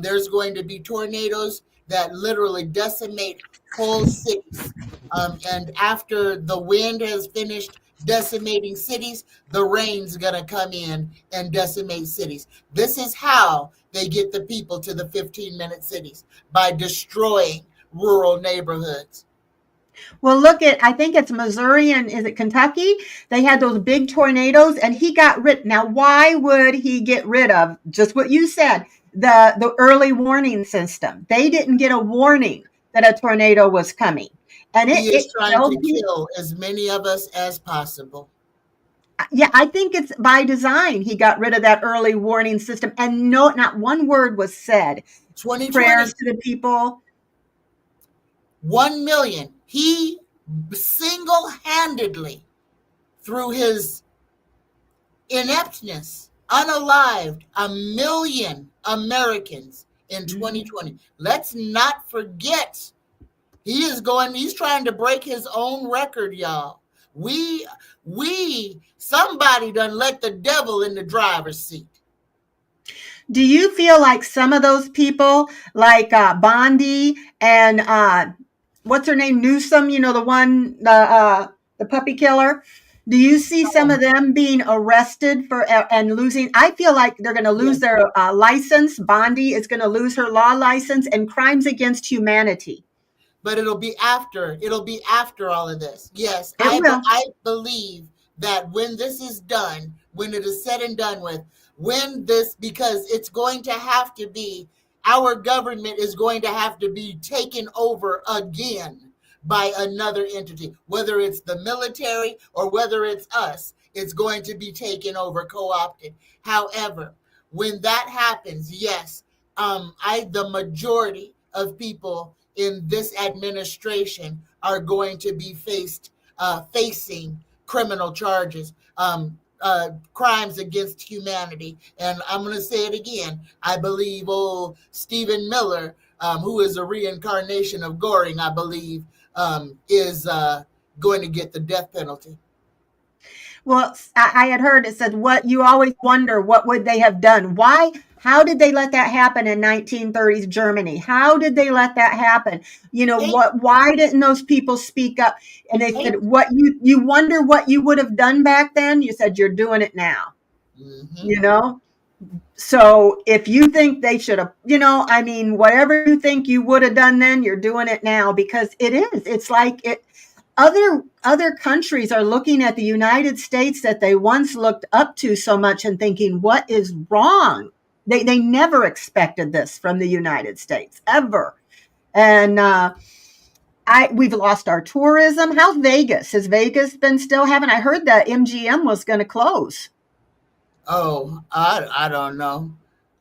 There's going to be tornadoes that literally decimate whole cities. And after the wind has finished decimating cities, the rain's going to come in and decimate cities. This is how they get the people to the 15-minute cities, by destroying rural neighborhoods. Well, look at, I think it's Missouri and is it Kentucky? They had those big tornadoes and he got rid. Now, why would he get rid of just what you said, the early warning system? They didn't get a warning that a tornado was coming. And He it is trying killed to kill as many of us as possible. Yeah, I think it's by design. He got rid of that early warning system and no, not one word was said. 2020, Prayers to the people. 1 million. He single-handedly, through his ineptness, unalived 1 million Americans in 2020. Let's not forget, he's trying to break his own record, y'all. Somebody done let the devil in the driver's seat. Do you feel like some of those people, like Bondi and what's her name, Newsom? You know, the puppy killer. Do you see some of them being arrested for and losing? I feel like they're going to lose their license. Bondi is going to lose her law license and crimes against humanity. But it'll be after all of this. Yes, I believe that when this is done, when it is said and done with, because it's going to have to be, our government is going to have to be taken over again by another entity, whether it's the military or whether it's us. It's going to be taken over, co-opted. However, when that happens, yes, the majority of people in this administration are going to be facing criminal charges, crimes against humanity. And I'm going to say it again. I believe old Stephen Miller, who is a reincarnation of Goring, I believe, is going to get the death penalty. Well, I had heard it said, what you always wonder, what would they have done? Why? How did they let that happen in 1930s Germany? How did they let that happen? You know, why didn't those people speak up? And they said, what you wonder what you would have done back then? You said, you're doing it now. Mm-hmm. You know? So if you think they should have, I mean, whatever you think you would have done then, you're doing it now, because it's like it. Other countries are looking at the United States that they once looked up to so much and thinking, what is wrong? They never expected this from the United States, ever. And we've lost our tourism. How's Vegas? Has Vegas been still having? I heard that MGM was going to close. Oh, I don't know.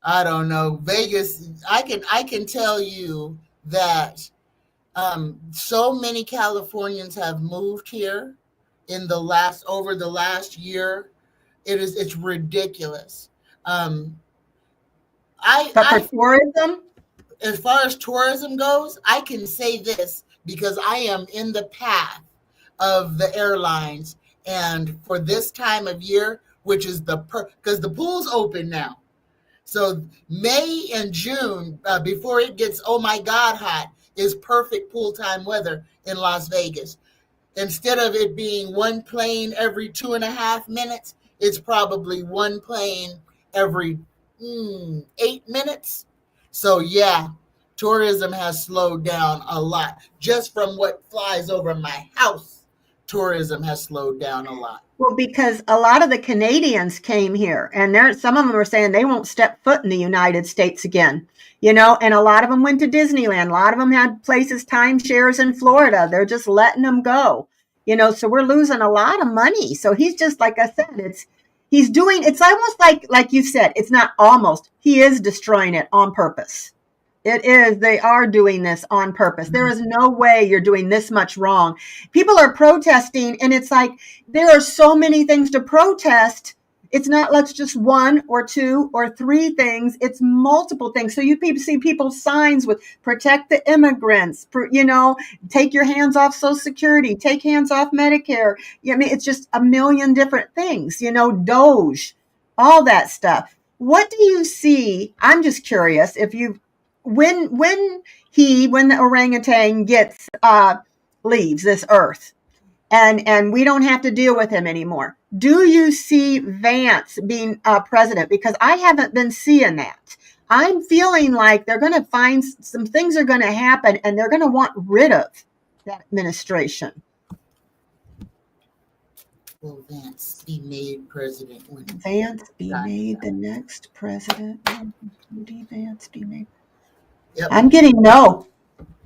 I don't know. Vegas, I can tell you that so many Californians have moved here over the last year. It's ridiculous. For tourism? As far as tourism goes, I can say this because I am in the path of the airlines, and for this time of year, which is because the pool's open now. So May and June, before it gets, oh my God, hot, is perfect pool time weather in Las Vegas. Instead of it being one plane every 2.5 minutes, it's probably one plane every 8 minutes. So yeah, tourism has slowed down a lot. Just from what flies over my house, tourism has slowed down a lot. Well, because a lot of the Canadians came here, and some of them are saying they won't step foot in the United States again, and a lot of them went to Disneyland. A lot of them had places, timeshares in Florida. They're just letting them go, so we're losing a lot of money. So he's just, like I said, it's almost like you said, it's not almost, he is destroying it on purpose. It is. They are doing this on purpose. There is no way you're doing this much wrong. People are protesting, and it's like there are so many things to protest. It's not let's just one or two or three things. It's multiple things. So you see people's signs with protect the immigrants, take your hands off Social Security, take hands off Medicare. I mean, it's just a million different things, Doge, all that stuff. What do you see? I'm just curious if you when the orangutan leaves this earth, and we don't have to deal with him anymore. Do you see Vance being president? Because I haven't been seeing that. I'm feeling like they're going to find some things are going to happen, and they're going to want rid of that administration. Will Vance be made president when Vance be made the next president? Will Vance be made? Yep. I'm getting no.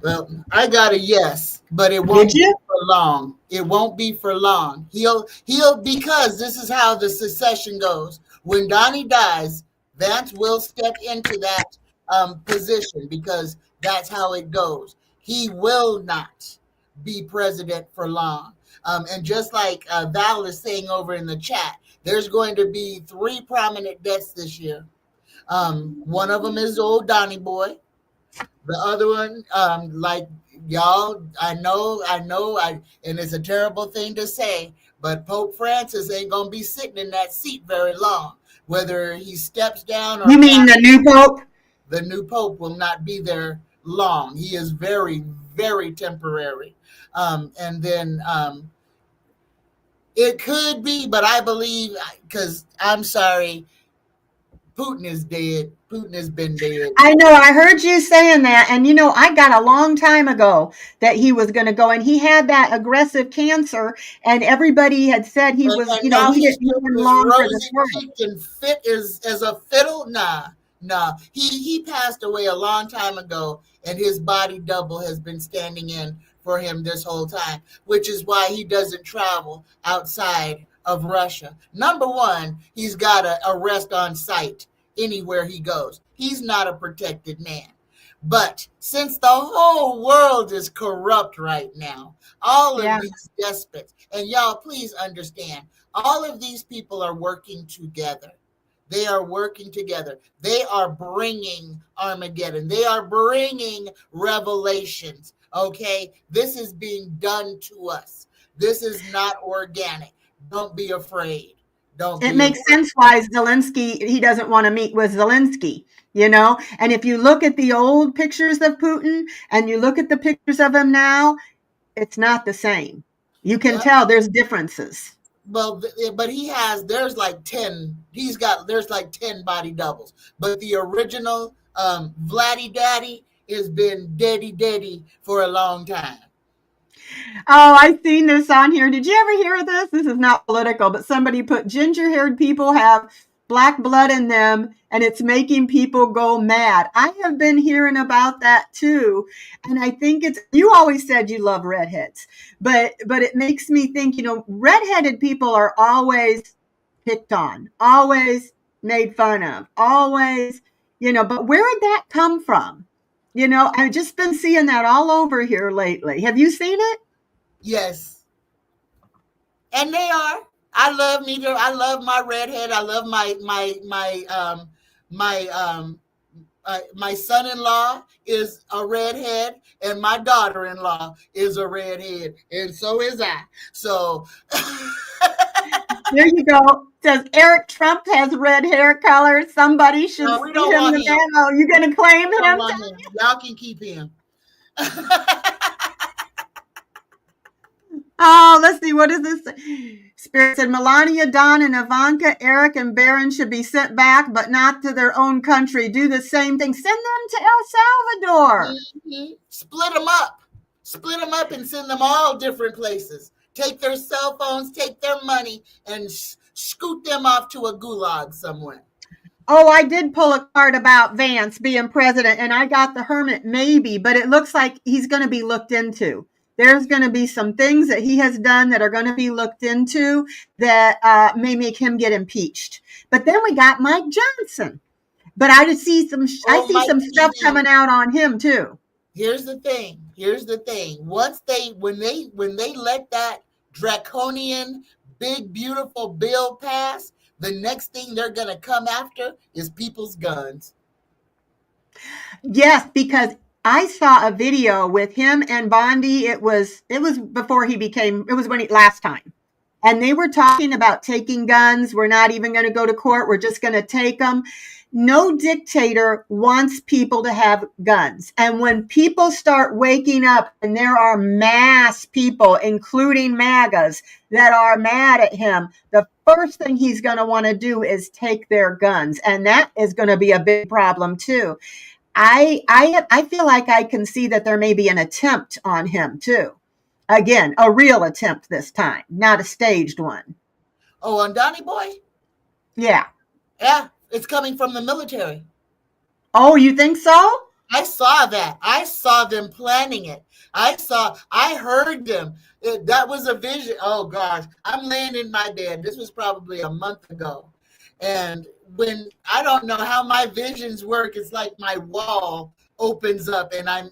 Well, I got a yes, but it won't be for long. It won't be for long. He'll because this is how the succession goes. When Donnie dies, Vance will step into that position because that's how it goes. He will not be president for long. And just like Val is saying over in the chat, there's going to be 3 prominent deaths this year. One of them is old Donnie boy. The other one, like y'all, I know, and it's a terrible thing to say, but Pope Francis ain't gonna be sitting in that seat very long. Whether he steps down or you mean the new pope? The new pope will not be there long. He is very, very temporary. And then it could be, but I believe, because I'm sorry, Putin is dead. Putin has been dead. I know. I heard you saying that. And, I got a long time ago that he was going to go. And he had that aggressive cancer. And everybody had said he was, and now he didn't even long for this world. And fit as a fiddle. Nah. He passed away a long time ago. And his body double has been standing in for him this whole time. Which is why he doesn't travel outside of Russia. Number one, he's got an arrest on site anywhere he goes. He's not a protected man. But since the whole world is corrupt right now, all of these despots, and y'all please understand, all of these people are working together. They are working together. They are bringing Armageddon. They are bringing revelations. Okay, this is being done to us. This is not organic. Don't be afraid. It makes sense why Zelensky, he doesn't want to meet with Zelensky, And if you look at the old pictures of Putin and you look at the pictures of him now, it's not the same. You can tell there's differences. Well, but there's like 10 body doubles. But the original Vladdy Daddy has been daddy for a long time. Oh, I've seen this on here. Did you ever hear this? This is not political, but somebody put ginger-haired people have black blood in them, and it's making people go mad. I have been hearing about that too, and I think you always said you love redheads, but it makes me think, redheaded people are always picked on, always made fun of, always, but where did that come from? I've just been seeing that all over here lately. Have you seen it? Yes. And they are. I love neither. I love my redhead. I love my son-in-law is a redhead, and my daughter-in-law is a redhead, and so is I. So there you go. Says Eric Trump has red hair color. Somebody should send him the memo. You gonna claim him? Y'all can keep him. Oh, let's see. What is this? Spirit said Melania, Don, and Ivanka, Eric, and Barron should be sent back, but not to their own country. Do the same thing. Send them to El Salvador. Mm-hmm. Split them up and send them all different places. Take their cell phones, take their money, and scoot them off to a gulag somewhere. Oh, I did pull a card about Vance being president, and I got the Hermit maybe, but it looks like he's going to be looked into. There's going to be some things that he has done that are going to be looked into that may make him get impeached. But then we got Mike Johnson. But I see some stuff coming out on him too. Here's the thing. When they let that draconian big beautiful bill pass, the next thing they're going to come after is people's guns. Yes, because I saw a video with him and Bondi. It was before last time. And they were talking about taking guns. We're not even going to go to court. We're just going to take them. No dictator wants people to have guns. And when people start waking up and there are mass people, including MAGAs, that are mad at him, the first thing he's going to want to do is take their guns. And that is going to be a big problem too. I feel like I can see that there may be an attempt on him too. Again, a real attempt this time, not a staged one. Oh, on Donnie Boy? Yeah. Yeah, it's coming from the military. Oh, you think so? I saw that. I saw them planning it. I heard them. That was a vision. Oh gosh, I'm laying in my bed. This was probably a month ago. And when I don't know how my visions work, it's like my wall opens up and I'm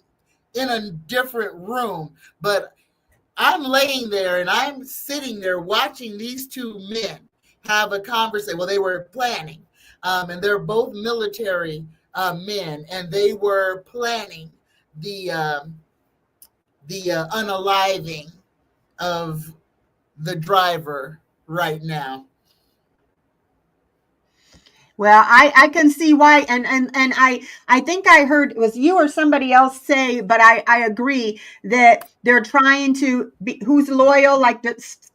in a different room. But I'm laying there and I'm sitting there watching these two men have a conversation. Well, they were planning, and they're both military men, and they were planning the unaliving of the driver right now. Well, I can see why, and I think I heard it was you or somebody else say, but I agree that they're trying to be who's loyal, like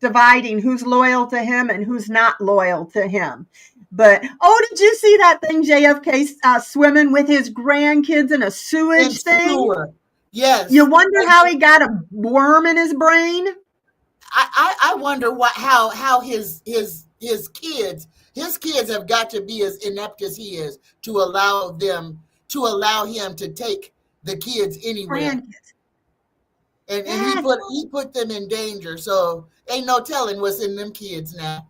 dividing who's loyal to him and who's not loyal to him. But did you see that thing JFK swimming with his grandkids in a sewage thing? Sewer. Yes. You wonder how he got a worm in his brain. I wonder how his kids have got to be as inept as he is to allow him to take the kids anywhere. Grandkids. And he put them in danger. So ain't no telling what's in them kids now.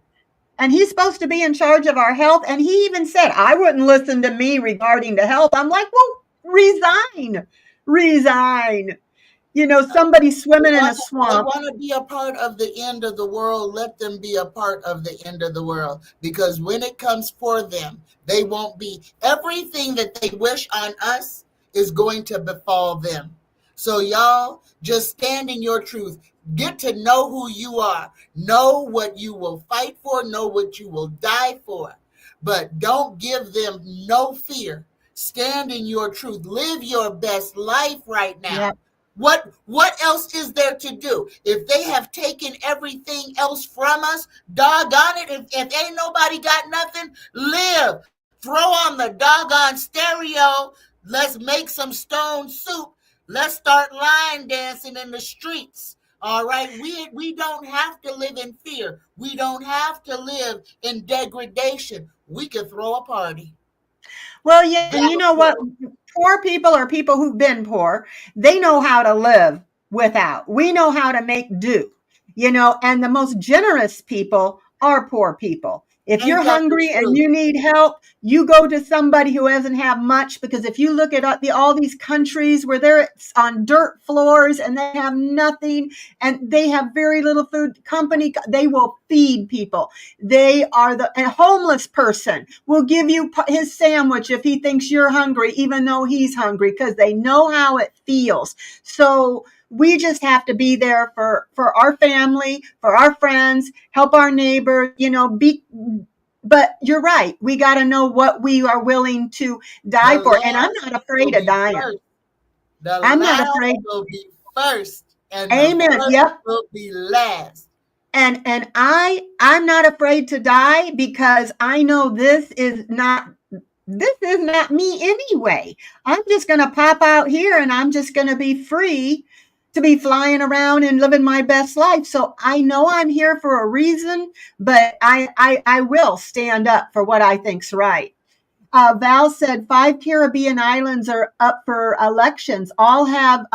And he's supposed to be in charge of our health. And he even said, I wouldn't listen to me regarding the health. I'm like, well, resign. You know, somebody swimming in a swamp. They want to be a part of the end of the world. Let them be a part of the end of the world. Because when it comes for them, they won't be. Everything that they wish on us is going to befall them. So y'all, just stand in your truth. Get to know who you are. Know what you will fight for. Know what you will die for. But don't give them no fear. Stand in your truth. Live your best life right now. Yep. What else is there to do? If they have taken everything else from us, doggone it, if ain't nobody got nothing, live. Throw on the doggone stereo. Let's make some stone soup. Let's start line dancing in the streets. All right, we don't have to live in fear. We don't have to live in degradation. We can throw a party. Well, yeah, and you know what? Poor people are people who've been poor. They know how to live without. We know how to make do, you know, and the most generous people are poor people. If you're hungry and you need help, you go to somebody who doesn't have much, because if you look at all these countries where they're on dirt floors and they have nothing and they have very little food, they will feed people. A homeless person will give you his sandwich if he thinks you're hungry, even though he's hungry, because they know how it feels. So we just have to be there for our family, for our friends, help our neighbor, you know, but you're right. We got to know what we are willing to die for. And I'm not afraid of dying. I'm not afraid. Will be first, and amen. The yep. Will be last. And I'm not afraid to die, because I know this is not me anyway. I'm just going to pop out here and I'm just going to be free to be flying around and living my best life. So I know I'm here for a reason, but I will stand up for what I think's right. Val said 5 Caribbean islands are up for elections. All have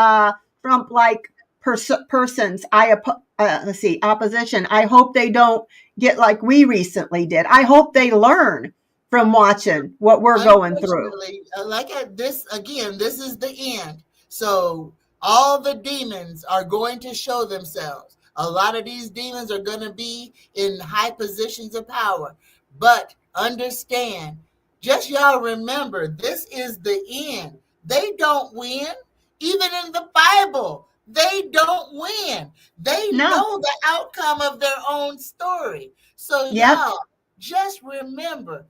Trump-like persons. Opposition. I hope they don't get like we recently did. I hope they learn from watching what we're going through. This is the end. So all the demons are going to show themselves. A lot of these demons are going to be in high positions of power. But understand, just y'all remember, this is the end. They don't win. Even in the Bible, they don't win. They know the outcome of their own story. So y'all, just remember,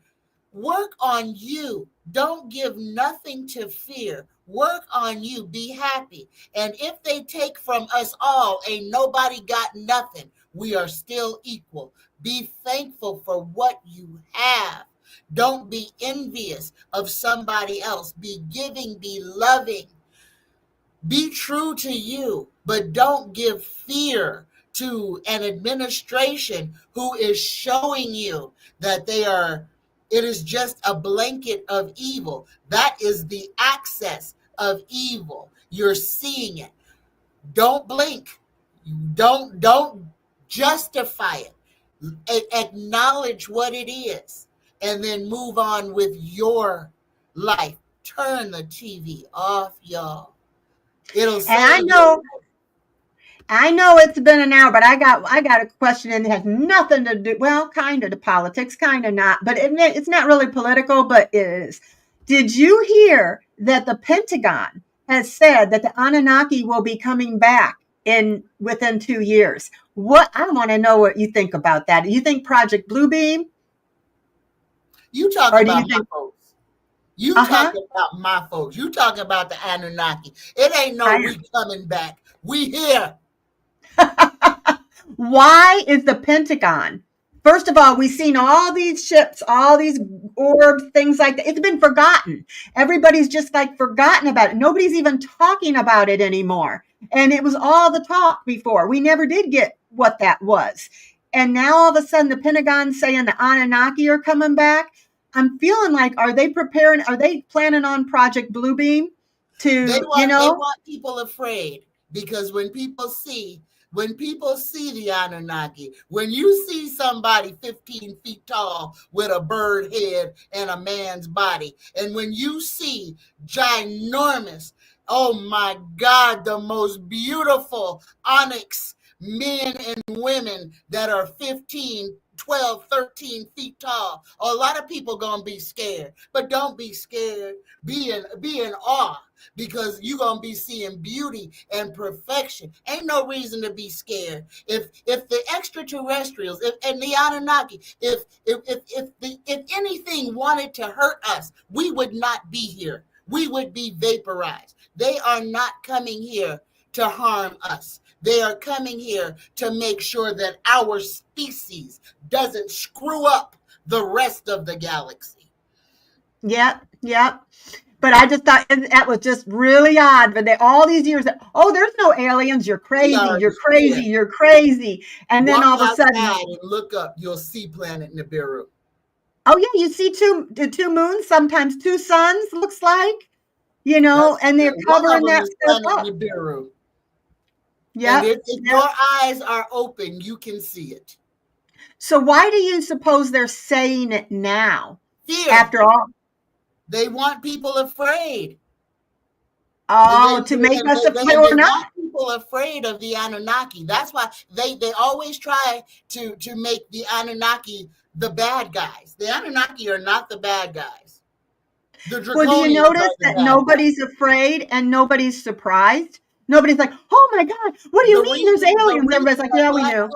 Work on you. Don't give nothing to fear. Work on you. Be happy. And if they take from us all, ain't nobody got nothing. We are still equal. Be thankful for what you have. Don't be envious of somebody else. Be giving, be loving. Be true to you, but don't give fear to an administration who is showing you that it is just a blanket of evil. That is the access of evil. You're seeing it. Don't blink. Don't justify it. Acknowledge what it is and then move on with your life. Turn the TV off, y'all. It'll And I know it's been an hour, but I got a question, and it has nothing to do, well, kind of to politics, kind of not, but it's not really political, but it is. Did you hear that the Pentagon has said that the Anunnaki will be coming back within 2 years? I want to know what you think about that. Do you think Project Bluebeam? You talk Or do about you think, my folks. You talk about my folks. You talk about the Anunnaki. It ain't no we coming back. We here. Why is the Pentagon? First of all, we've seen all these ships, all these orbs, things like that. It's been forgotten. Everybody's just like forgotten about it. Nobody's even talking about it anymore. And it was all the talk before. We never did get what that was. And now all of a sudden the Pentagon's saying the Anunnaki are coming back. I'm feeling like, are they planning on Project Bluebeam They want people afraid, because when people see the Anunnaki, when you see somebody 15 feet tall with a bird head and a man's body, and when you see ginormous, oh my God, the most beautiful onyx men and women that are 15, 12, 13 feet tall, a lot of people gonna be scared. But don't be scared. Be in awe, because you're gonna be seeing beauty and perfection. Ain't no reason to be scared. If the extraterrestrials and the Anunnaki, if anything wanted to hurt us, we would not be here. We would be vaporized. They are not coming here to harm us. They are coming here to make sure that our species doesn't screw up the rest of the galaxy. Yep. But I just thought that was just really odd. But all these years, there's no aliens. You're crazy. You're crazy. You're crazy. And then all of a sudden, and look up, you'll see planet Nibiru. Oh yeah, you see two moons, sometimes two suns. Looks like, and they're covering that stuff up. Nibiru. Yeah. If your eyes are open, you can see it. So why do you suppose they're saying it now? Fear. After all, they want people afraid. To make us afraid or not? Want people afraid of the Anunnaki. That's why they always try to make the Anunnaki the bad guys. The Anunnaki are not the bad guys. Well, do you notice that nobody's afraid and nobody's surprised? Nobody's like, oh my God, what do you mean there's aliens? Everybody's like, yeah, we knew.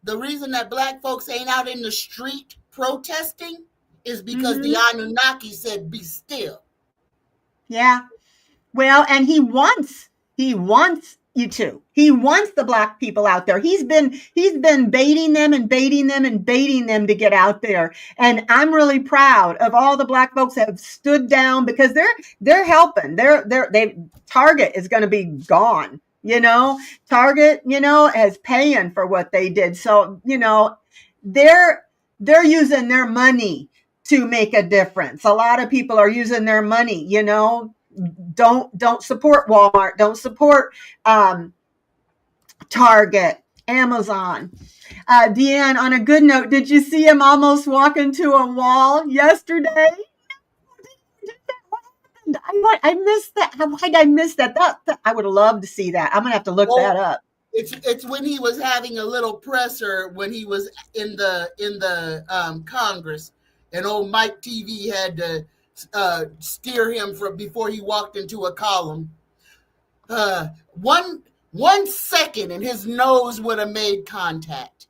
The reason that black folks ain't out in the street protesting is because the Anunnaki said, be still. Yeah. Well, and he wants you to. He wants the black people out there. He's been baiting them to get out there. And I'm really proud of all the black folks that have stood down, because they're helping. Target is going to be gone. Target, is paying for what they did. So, they're using their money to make a difference. A lot of people are using their money, don't support Walmart. Don't support Target, Amazon. Deann, on a good note, did you see him almost walk into a wall yesterday? I missed that. Why did I miss that? I would have loved to see that. I'm gonna have to look that up. It's when he was having a little presser when he was in the Congress, and old Mike TV had to steer him from before he walked into a column. 1 second and his nose would have made contact.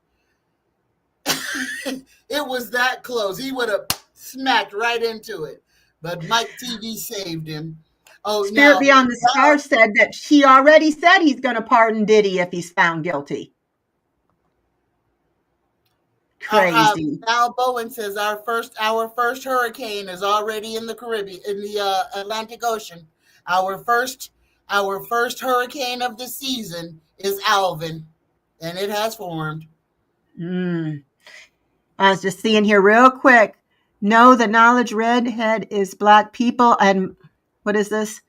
It was that close. He would have smacked right into it. But Mike TV saved him. Oh, Spirit now, Beyond the Stars said that she already said he's going to pardon Diddy if he's found guilty. Crazy. Al Bowen says our first hurricane is already in the Caribbean, in the Atlantic Ocean. Our first hurricane of the season is Alvin, and it has formed. I was just seeing here real quick. No, the knowledge redhead is black people, and what is this?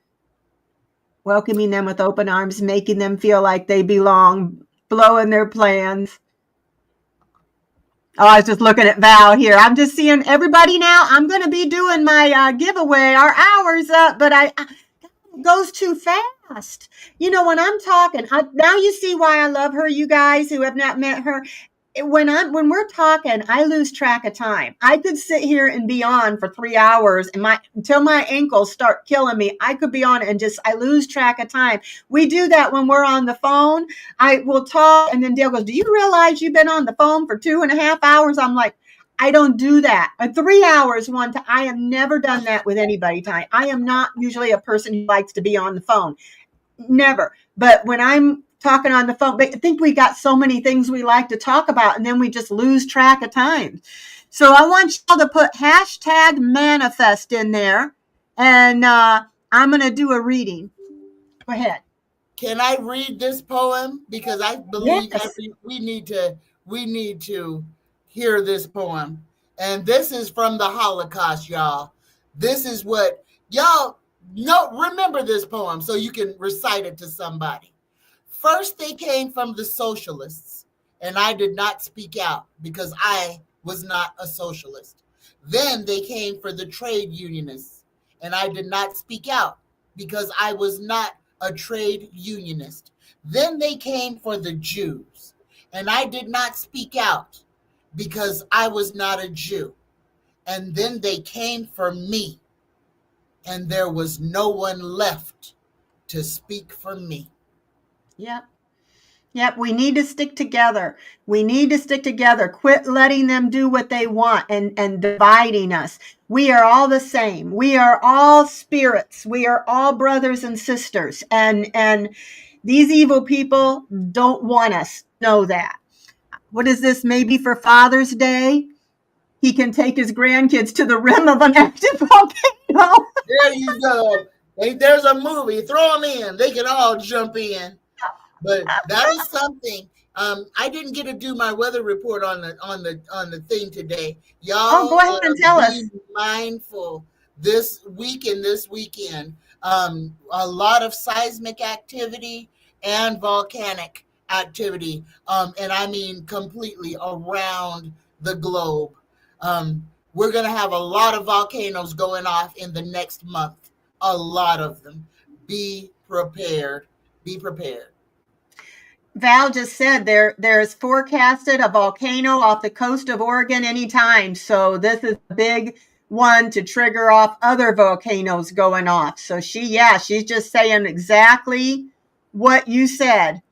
Welcoming them with open arms, making them feel like they belong, blowing their plans. Oh, I was just looking at Val here. I'm just seeing everybody now. I'm going to be doing my giveaway. Our hour's up, but it goes too fast. You know, when I'm talking, now you see why I love her, you guys who have not met her. When we're talking, I lose track of time. I could sit here and be on for 3 hours and until my ankles start killing me. I could be on and I lose track of time. We do that when we're on the phone. I will talk and then Dale goes, "Do you realize you've been on the phone for 2.5 hours?" I'm like, I don't do that. 3 hours one time. I have never done that with anybody. Time. I am not usually a person who likes to be on the phone. Never. But when I'm talking on the phone, but I think we got so many things we like to talk about, and then we just lose track of time. So I want y'all to put #manifest in there, and I'm going to do a reading. Go ahead. Can I read this poem? Because I believe Yes. we need to hear this poem. And this is from the Holocaust, y'all. This is what y'all know. Remember this poem so you can recite it to somebody. First, they came from the socialists, and I did not speak out because I was not a socialist. Then they came for the trade unionists, and I did not speak out because I was not a trade unionist. Then they came for the Jews, and I did not speak out because I was not a Jew. And then they came for me, and there was no one left to speak for me. Yep. We need to stick together. We need to stick together. Quit letting them do what they want and dividing us. We are all the same. We are all spirits. We are all brothers and sisters. And these evil people don't want us to know that. What is this? Maybe for Father's Day, he can take his grandkids to the rim of an active volcano. There you go. There's a movie. Throw them in. They can all jump in. But that is something. I didn't get to do my weather report on the thing today. Y'all, go ahead and tell us. Be mindful this weekend. A lot of seismic activity and volcanic activity, and I mean completely around the globe. We're going to have a lot of volcanoes going off in the next month. A lot of them. Be prepared. Be prepared. Val just said there's forecasted a volcano off the coast of Oregon anytime. So this is a big one to trigger off other volcanoes going off. So she's just saying exactly what you said.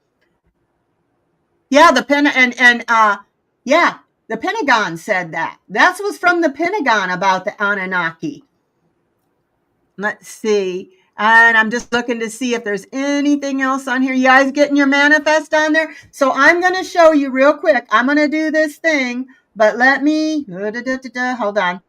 Yeah, the Pentagon said that. That was from the Pentagon about the Anunnaki. Let's see. And I'm just looking to see if there's anything else on here. You guys getting your manifest on there? So I'm going to show you real quick. I'm going to do this thing, but let me, hold on.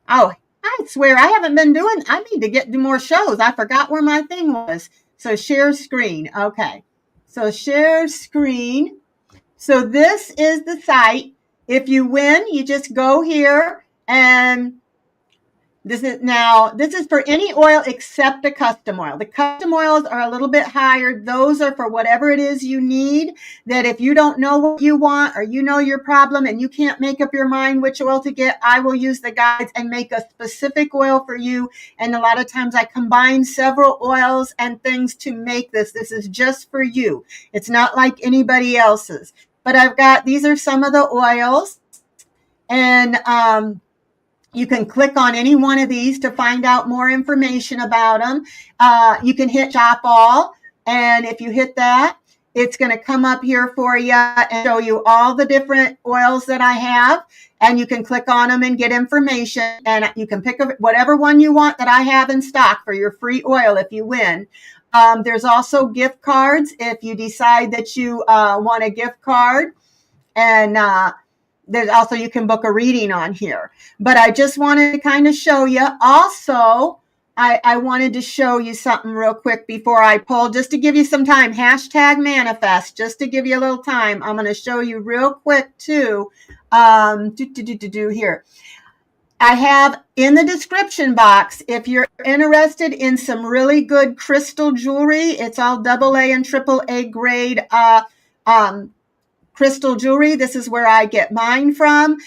Oh, I swear I haven't been doing, I need to do more shows. I forgot where my thing was. So share screen. Okay. So share screen. So this is the site. If you win, you just go here and this is for any oil except a custom oil. The custom oils are a little bit higher. Those are for whatever it is you need. That if you don't know what you want or you know your problem and you can't make up your mind which oil to get, I will use the guides and make a specific oil for you. And a lot of times I combine several oils and things to make this. This is just for you. It's not like anybody else's. But these are some of the oils. And you can click on any one of these to find out more information about them. You can hit shop all. And if you hit that, It's going to come up here for you and show you all the different oils that I have. And you can click on them and get information. And you can pick whatever one you want that I have in stock for your free oil if you win. There's also gift cards if you decide that you want a gift card. And there's also, you can book a reading on here. But I just wanted to kind of show you. Also, I wanted to show you something real quick before I pull, just to give you some time. Hashtag manifest, just to give you a little time. I'm going to show you real quick too. Here. I have in the description box, if you're interested in some really good crystal jewelry, it's all AA and AAA grade crystal jewelry. This is where I get mine from.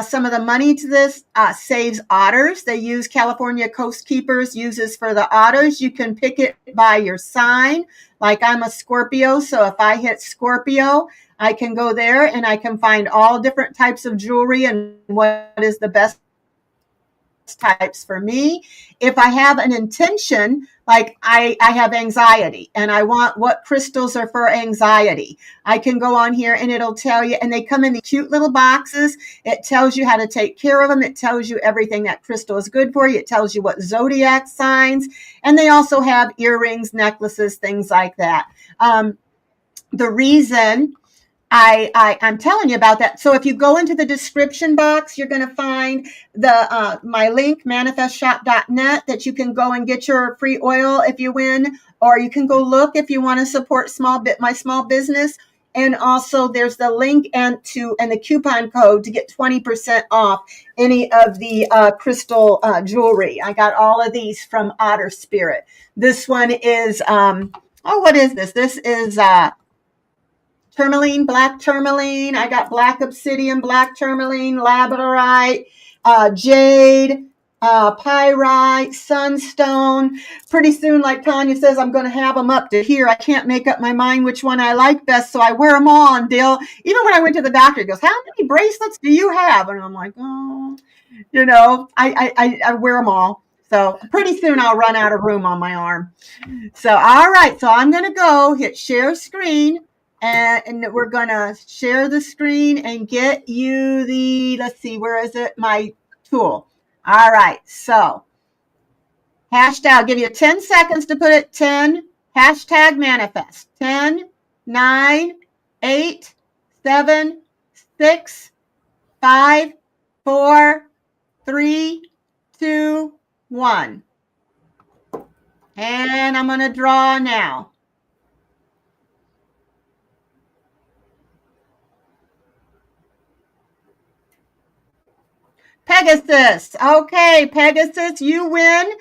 Some of the money to this saves otters. They use California Coastkeepers uses for the otters. You can pick it by your sign. Like I'm a Scorpio, so if I hit Scorpio, I can go there and I can find all different types of jewelry and what is the best types for me. If I have an intention, like I have anxiety and I want what crystals are for anxiety, I can go on here and it'll tell you, and they come in these cute little boxes. It tells you how to take care of them. It tells you everything that crystal is good for you. It tells you what zodiac signs, and they also have earrings, necklaces, things like that. The reason I'm telling you about that. So if you go into the description box, you're going to find the my link, manifestshop.net, that you can go and get your free oil if you win, or you can go look if you want to support my small business. And also there's the link and the coupon code to get 20% off any of the crystal jewelry. I got all of these from Otter Spirit. This one is, what is this? This is tourmaline, black tourmaline. I got black obsidian, black tourmaline, labradorite, jade, pyrite, sunstone. Pretty soon, like Tanya says, I'm going to have them up to here. I can't make up my mind which one I like best, so I wear them all. And Dale, even when I went to the doctor, he goes, "How many bracelets do you have?" And I'm like, "Oh, I wear them all." So pretty soon I'll run out of room on my arm. So, all right. So I'm going to go hit share screen. And we're going to share the screen and get you let's see, where is it? My tool. All right. So hashtag, I'll give you 10 seconds to put it. 10, hashtag manifest. 10, 9, 8, 7, 6, 5, 4, 3, 2, 1. And I'm going to draw now. Pegasus. Okay, Pegasus, you win.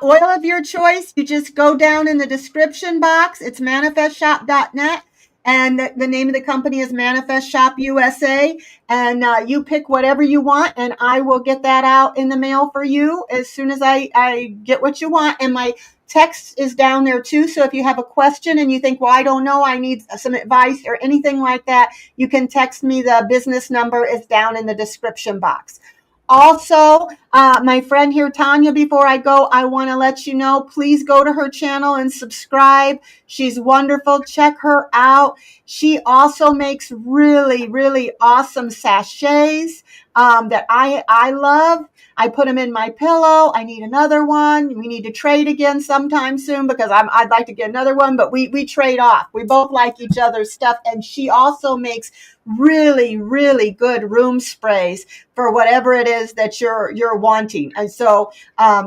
Oil of your choice. You just go down in the description box. It's manifestshop.net. And the name of the company is Manifest Shop USA. And you pick whatever you want, and I will get that out in the mail for you as soon as I get what you want. And my text is down there too. So if you have a question and you think, well, I don't know, I need some advice or anything like that, you can text me. The business number is down in the description box. Also, my friend here, Tanya, before I go, I want to let you know, please go to her channel and subscribe. She's wonderful. Check her out. She also makes really, really awesome sachets that I love. I put them in my pillow. I need another one. We need to trade again sometime soon because I'd like to get another one, but we trade off. We both like each other's stuff. And she also makes really, really good room sprays for whatever it is that you're wanting. And so,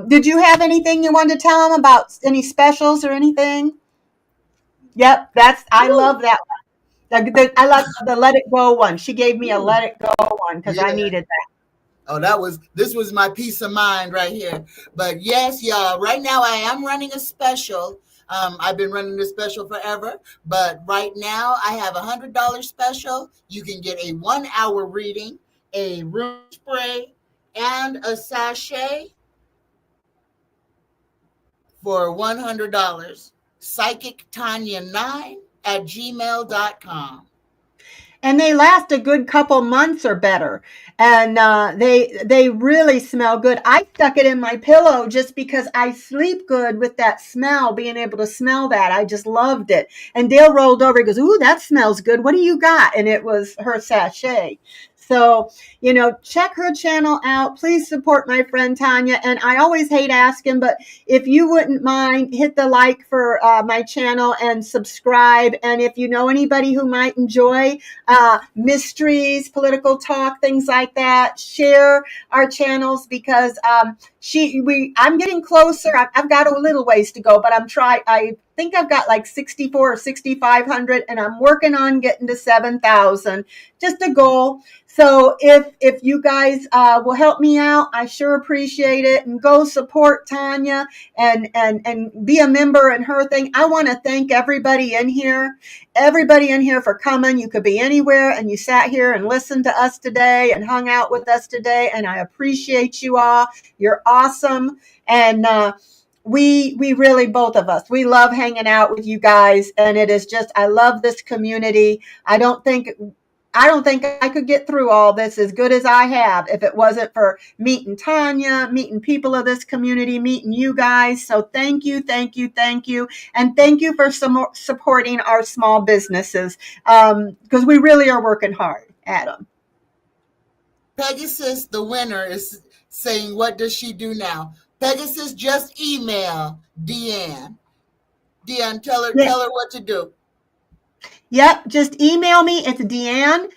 did you have anything you wanted to tell them about, any specials or anything? Yep, I love that one. I love the Let It Go one. She gave me a Let It Go one because I needed that. Oh, this was my peace of mind right here. But yes, y'all, right now I am running a special. I've been running this special forever, but right now I have $100 special. You can get a 1-hour reading, a room spray, and a sachet for $100. Psychic Tanya 9 at gmail.com. and they last a good couple months or better. And they really smell good. I stuck it in my pillow just because I sleep good with that smell, being able to smell that. I just loved it. And Dale rolled over. He goes, "Ooh, that smells good. What do you got?" And it was her sachet. So, check her channel out. Please support my friend Tanya. And I always hate asking, but if you wouldn't mind, hit the like for my channel and subscribe. And if you know anybody who might enjoy mysteries, political talk, things like that, share our channels, because I'm getting closer. I've got a little ways to go, but I think I've got like 64 or 6,500, and I'm working on getting to 7,000. Just a goal. So if you guys will help me out, I sure appreciate it. And go support Tanya and be a member in her thing. I want to thank everybody in here for coming. You could be anywhere, and you sat here and listened to us today and hung out with us today. And I appreciate you all. You're awesome. And we really, both of us, we love hanging out with you guys. And it is just, I love this community. I don't think I could get through all this as good as I have if it wasn't for meeting Tanya, meeting people of this community, meeting you guys. So thank you, thank you, thank you. And thank you for supporting our small businesses, because we really are working hard at them. Pegasus, the winner, is saying, what does she do now? Pegasus, just email Deann. Deann, tell her what to do. Yep, just email me. It's Deann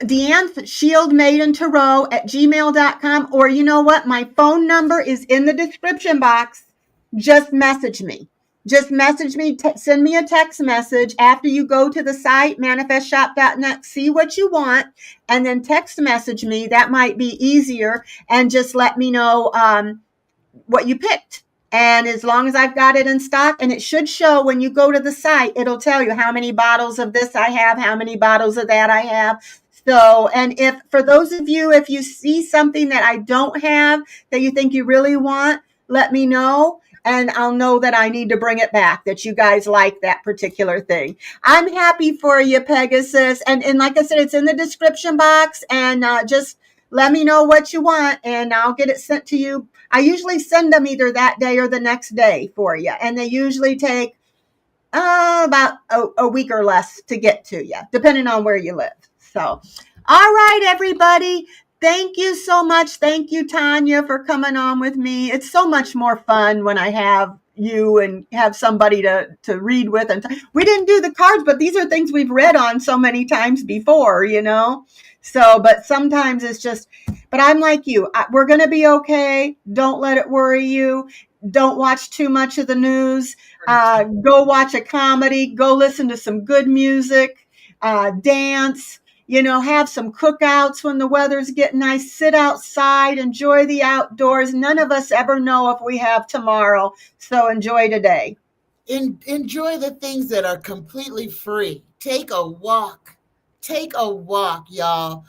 shieldmaidentarot@gmail.com. Or you know what? My phone number is in the description box. Just message me. Just message me. Send me a text message after you go to the site, manifestshop.net, see what you want, and then text message me. That might be easier. And just let me know what you picked. And as long as I've got it in stock, and it should show when you go to the site, it'll tell you how many bottles of this I have, how many bottles of that I have. So, and if for those of you, if you see something that I don't have that you think you really want, let me know. And I'll know that I need to bring it back, that you guys like that particular thing. I'm happy for you, Pegasus. And like I said, it's in the description box. And just let me know what you want, and I'll get it sent to you. I usually send them either that day or the next day for you. And they usually take about a week or less to get to you, depending on where you live. So, all right, everybody. Thank you so much. Thank you, Tanya, for coming on with me. It's so much more fun when I have you and have somebody to read with. And we didn't do the cards, but these are things we've read on so many times before, So, but sometimes it's just, but I'm like you. We're going to be okay. Don't let it worry you. Don't watch too much of the news. Go watch a comedy. Go listen to some good music. Dance. Have some cookouts when the weather's getting nice. Sit outside. Enjoy the outdoors. None of us ever know if we have tomorrow. So enjoy today. Enjoy the things that are completely free. Take a walk. Take a walk, y'all.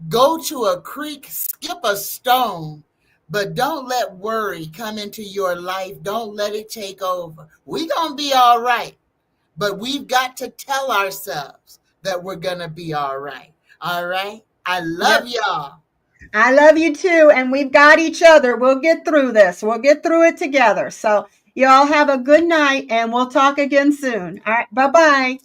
Go to a creek, skip a stone, but don't let worry come into your life. Don't let it take over. We're going to be all right, but we've got to tell ourselves that we're going to be all right. All right? I love y'all. I love you too, and we've got each other. We'll get through this. We'll get through it together. So y'all have a good night, and we'll talk again soon. All right, bye-bye.